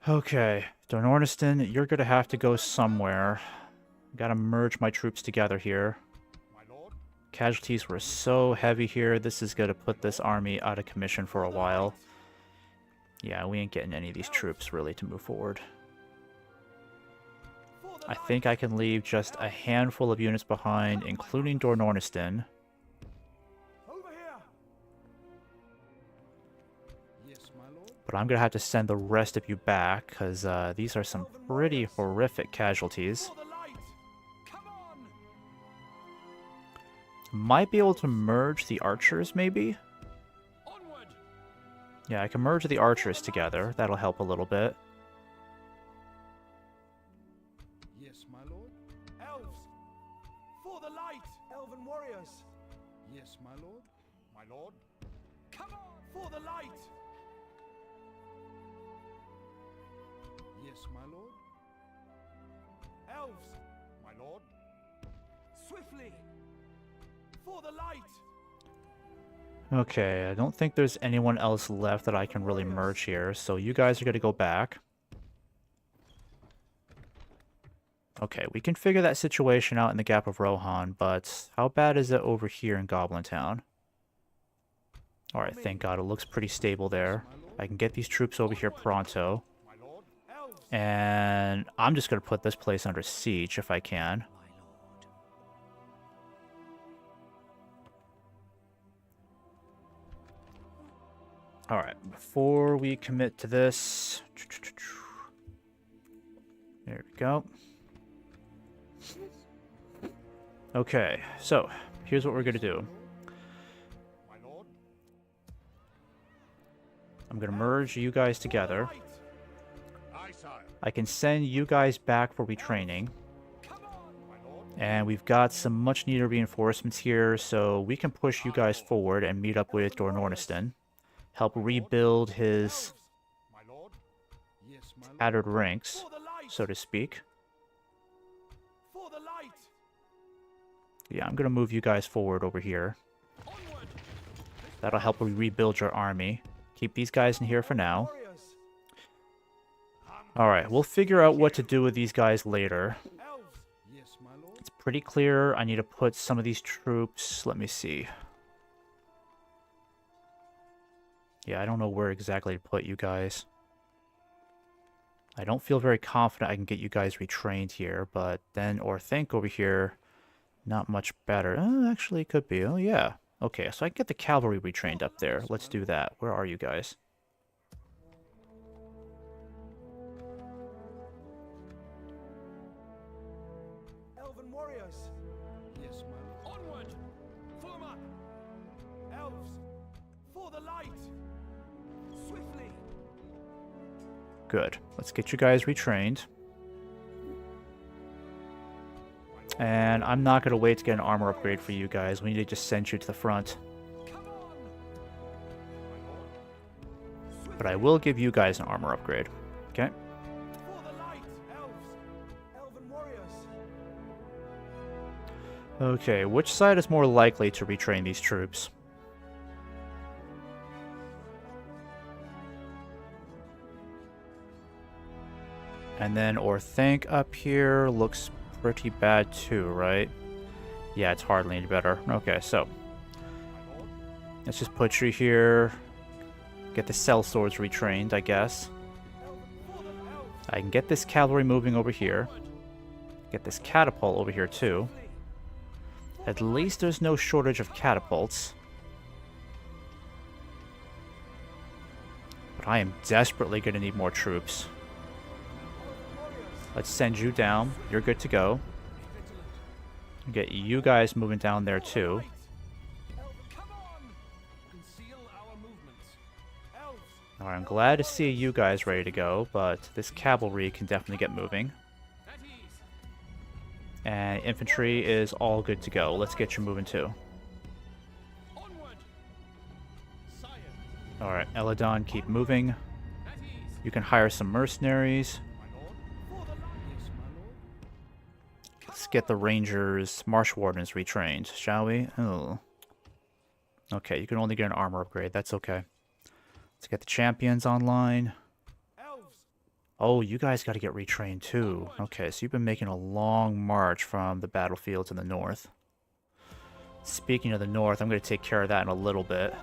Okay, Dornorniston, you're gonna have to go somewhere. Gotta merge my troops together here. My lord. Casualties were so heavy here, this is gonna put this army out of commission for a while. Yeah, we ain't getting any of these troops really to move forward. I think I can leave just a handful of units behind, including Dornorniston. Over here. Yes, my lord. But I'm gonna have to send the rest of you back, because these are some pretty horrific casualties. For the light. Come on. Might be able to merge the archers, maybe? Onward. Yeah, I can merge the archers together. That'll help a little bit. Yes, my lord. Elves. For the light. Elven warriors. Yes, my lord. My lord. Come on. For the light. Yes, my lord. Elves. My lord. Swiftly. For the light. Okay, I don't think there's anyone else left that I can really merge here, so you guys are going to go back. Okay, we can figure that situation out in the Gap of Rohan, but how bad is it over here in Goblin Town? Alright, thank God, it looks pretty stable there. I can get these troops over here pronto. My lord. Elves. And I'm just going to put this place under siege if I can. Alright, before we commit to this... There we go. Okay, so here's what we're going to do. My lord. I'm going to merge you guys together. Aye, sire. I can send you guys back for retraining. Come on. My lord. And we've got some much needed reinforcements here, so we can push you guys forward and meet up with Dornorniston. Help rebuild his My lord. Yes, my lord. tattered ranks, For the light. so to speak. For the light. Yeah, I'm going to move you guys forward over here. Onward. That'll help rebuild your army. Keep these guys in here for now. Warriors. Alright, we'll figure out what to do with these guys later. Elves. Yes, my lord. It's pretty clear I need to put some of these troops... Let me see. Yeah, I don't know where exactly to put you guys. I don't feel very confident I can get you guys retrained here, but then Orthanc over here, not much better. Actually, it could be. Oh, yeah. Okay, so I can get the cavalry retrained up there. Let's do that. Where are you guys? Elven warriors. Yes, my lord. Onward. Form up. Elves. For the light. Swiftly. Good. Let's get you guys retrained. And I'm not going to wait to get an armor upgrade for you guys. We need to just send you to the front. But I will give you guys an armor upgrade. Okay? For the light, elves, elven warriors. Okay, which side is more likely to retrain these troops? And then Orthanc up here looks pretty bad too, right? Yeah, it's hardly any better. Okay, so let's just put you here. Get the cell swords retrained, I guess. I can get this cavalry moving over here. Get this catapult over here too. At least there's no shortage of catapults. But I am desperately going to need more troops. Let's send you down. You're good to go. Get you guys moving down there too. Alright, I'm glad to see you guys ready to go, but this cavalry can definitely get moving. And infantry is all good to go. Let's get you moving too. Alright, Eladon, keep moving. You can hire some mercenaries. Let's get the Rangers, Marsh Wardens retrained, shall we? Oh. Okay, you can only get an armor upgrade. That's okay. Let's get the champions online. Oh, you guys got to get retrained too. Okay, so you've been making a long march from the battlefields in the north. Speaking of the north, I'm going to take care of that in a little bit.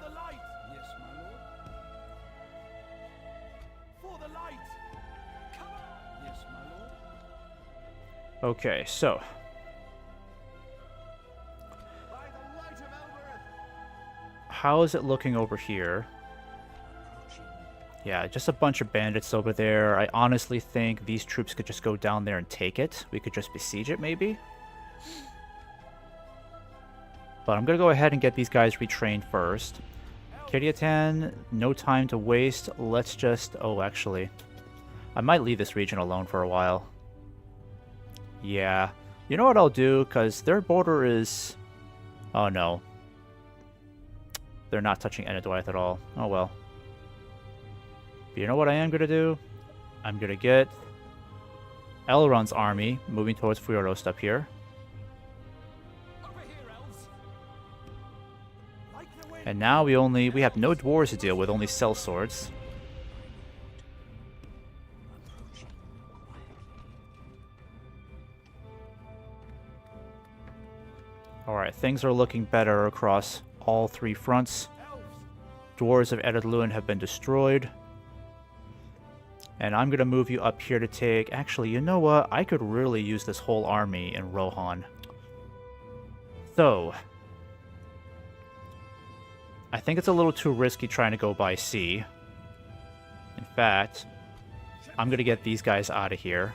Okay, so how is it looking over here? Yeah, just a bunch of bandits over there. I honestly think these troops could just go down there and take it. We could just besiege it, maybe? But I'm going to go ahead and get these guys retrained first. Kiriatan, no time to waste. Let's just... Oh, actually, I might leave this region alone for a while. Yeah. You know what I'll do? Because their border is... Oh, no. They're not touching Enedwaith at all. Oh, well. But you know what I am going to do? I'm going to get Elrond's army moving towards Fjordost up here. And now we have no dwarves to deal with, only sellswords. Alright, things are looking better across all three fronts. Dwarves of Eredluin have been destroyed. And I'm going to move you up here to take... Actually, you know what? I could really use this whole army in Rohan. So... I think it's a little too risky trying to go by sea. In fact, I'm going to get these guys out of here.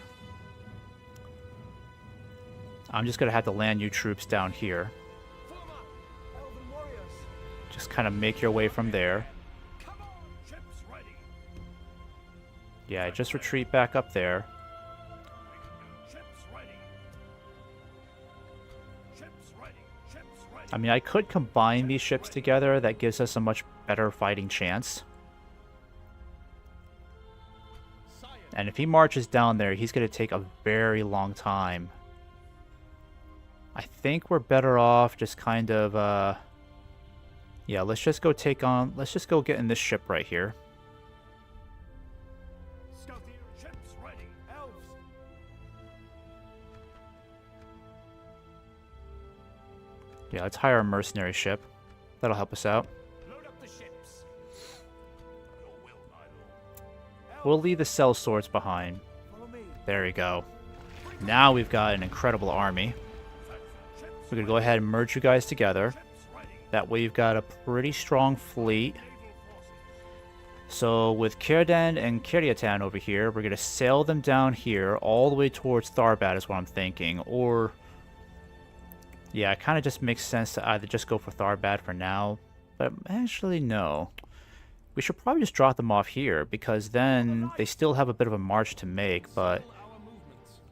I'm just going to have to land you troops down here. Just kind of make your way from there. Yeah, just retreat back up there. I mean, I could combine these ships together. That gives us a much better fighting chance. And if he marches down there, he's going to take a very long time. I think we're better off just kind of, yeah, let's just go take on... Let's just go get in this ship right here. Yeah, let's hire a mercenary ship. That'll help us out. We'll leave the sellswords behind. There we go. Now we've got an incredible army. We're going to go ahead and merge you guys together. That way you've got a pretty strong fleet. So with Círdan and Kiriatan over here, we're going to sail them down here all the way towards Tharbad is what I'm thinking. Or... yeah, it kind of just makes sense to either just go for Tharbad for now. But actually, no. We should probably just drop them off here, because then they still have a bit of a march to make, but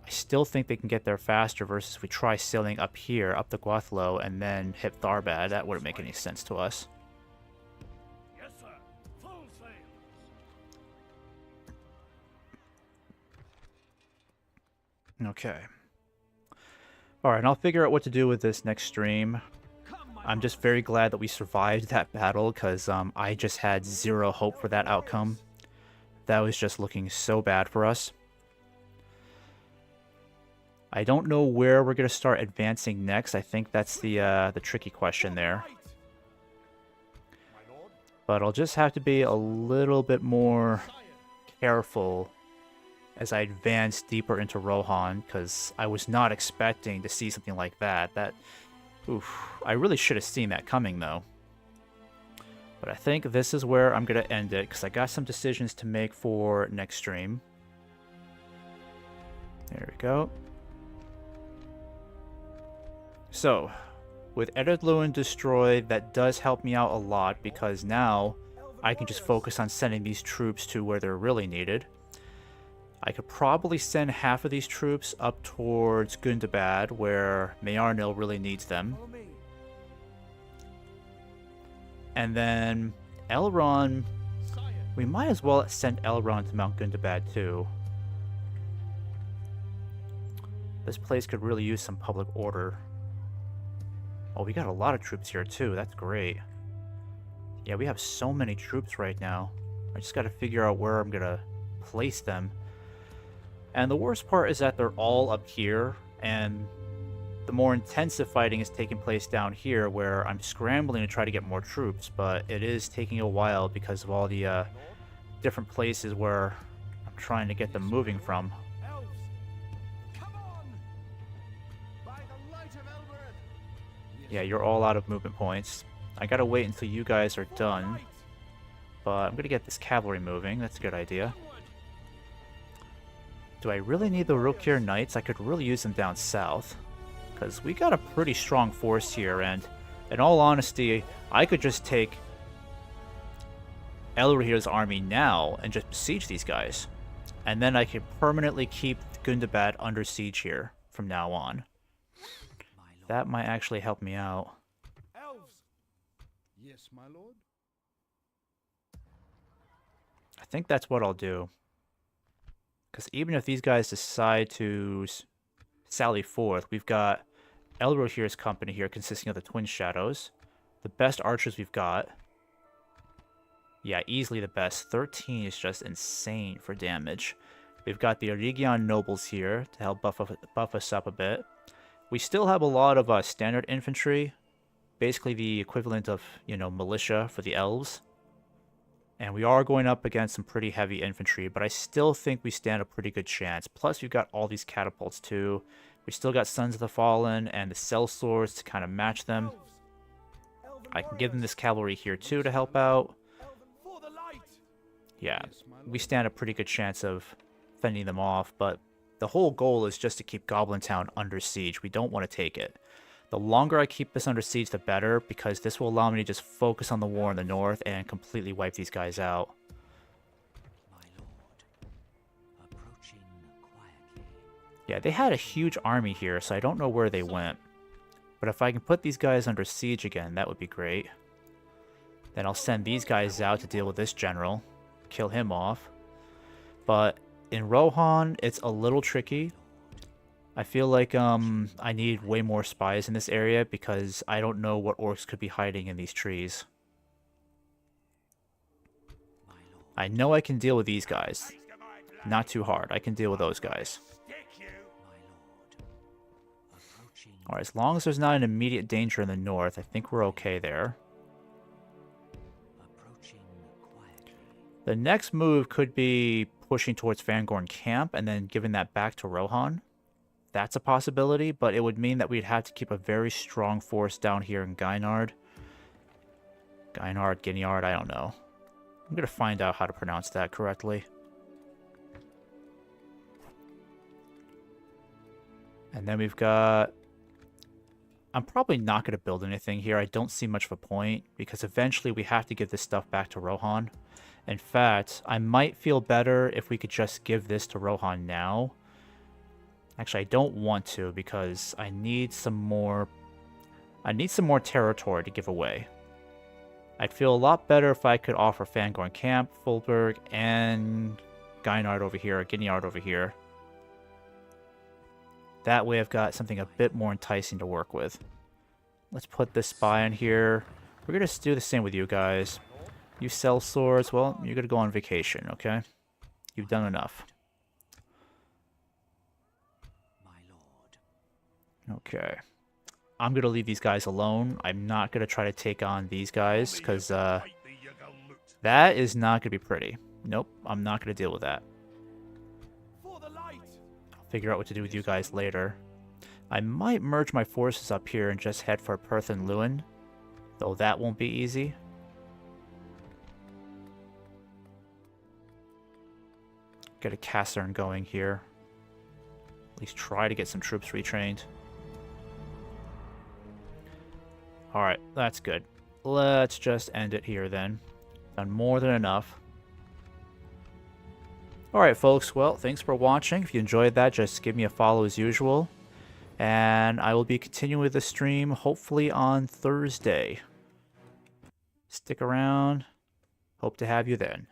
I still think they can get there faster versus if we try sailing up here, up the Guathlo, and then hit Tharbad. That wouldn't make any sense to us. Yes, sir. Full sail. Okay. Alright, and I'll figure out what to do with this next stream. I'm just very glad that we survived that battle, because I just had zero hope for that outcome. That was just looking so bad for us. I don't know where we're going to start advancing next. I think that's the tricky question there. But I'll just have to be a little bit more careful as I advance deeper into Rohan, because I was not expecting to see something like that. Oof, I really should have seen that coming, though. But I think this is where I'm going to end it, because I got some decisions to make for next stream. There we go. So, with Ered Luin destroyed, that does help me out a lot, because now I can just focus on sending these troops to where they're really needed. I could probably send half of these troops up towards Gundabad, where Maarnil really needs them. And then Elrond, we might as well send Elrond to Mount Gundabad too. This place could really use some public order. Oh, we got a lot of troops here too, that's great. Yeah, we have so many troops right now. I just gotta figure out where I'm gonna place them. And the worst part is that they're all up here, and the more intensive fighting is taking place down here, where I'm scrambling to try to get more troops, but it is taking a while because of all the different places where I'm trying to get them moving from. Elves, come on! By the light of Elbereth. Yeah, you're all out of movement points. I gotta wait until you guys are done, but I'm gonna get this cavalry moving. That's a good idea. Do I really need the Rokir Knights? I could really use them down south, because we got a pretty strong force here, and in all honesty, I could just take Elrohir's army now and just besiege these guys, and then I could permanently keep Gundabad under siege here from now on. That might actually help me out. Elves. Yes, my lord. I think that's what I'll do. Because even if these guys decide to sally forth, we've got Elrohir's company here consisting of the Twin Shadows. The best archers we've got. Yeah, easily the best. 13 is just insane for damage. We've got the Eregion nobles here to help buff us up a bit. We still have a lot of standard infantry. Basically the equivalent of, you know, militia for the elves. And we are going up against some pretty heavy infantry, but I still think we stand a pretty good chance. Plus, we've got all these catapults too. We still got Sons of the Fallen and the sellswords to kind of match them. I can give them this cavalry here too to help out. Yeah, we stand a pretty good chance of fending them off, but the whole goal is just to keep Goblin Town under siege. We don't want to take it. The longer I keep this under siege, the better, because this will allow me to just focus on the war in the north and completely wipe these guys out. My lord, approaching quietly. Yeah, they had a huge army here, so I don't know where they went. But if I can put these guys under siege again, that would be great. Then I'll send these guys out to deal with this general, kill him off. But in Rohan, it's a little tricky. I feel like I need way more spies in this area because I don't know what orcs could be hiding in these trees. I know I can deal with these guys. Not too hard. I can deal with those guys. Alright, as long as there's not an immediate danger in the north, I think we're okay there. The next move could be pushing towards Fangorn Camp and then giving that back to Rohan. That's a possibility, but it would mean that we'd have to keep a very strong force down here in Guinard. Guinard, I don't know. I'm going to find out how to pronounce that correctly. And then we've got... I'm probably not going to build anything here. I don't see much of a point, because eventually we have to give this stuff back to Rohan. In fact, I might feel better if we could just give this to Rohan now. Actually, I don't want to because I need some more... I need some more territory to give away. I'd feel a lot better if I could offer Fangorn Camp, Fulberg, and Gynard over here, or Ginyard over here. That way I've got something a bit more enticing to work with. Let's put this spy in here. We're going to do the same with you guys. You sell swords, well, you're going to go on vacation, okay? You've done enough. My lord. Okay. I'm going to leave these guys alone. I'm not going to try to take on these guys, because that is not going to be pretty. Nope, I'm not going to deal with that. For the light. I'll figure out what to do with you guys later. I might merge my forces up here and just head for Perth and Lewin, though that won't be easy. Get a Cassern going here. At least try to get some troops retrained. Alright, that's good. Let's just end it here then. Done more than enough. Alright folks, well, thanks for watching. If you enjoyed that, just give me a follow as usual. And I will be continuing with the stream, hopefully on Thursday. Stick around. Hope to have you then.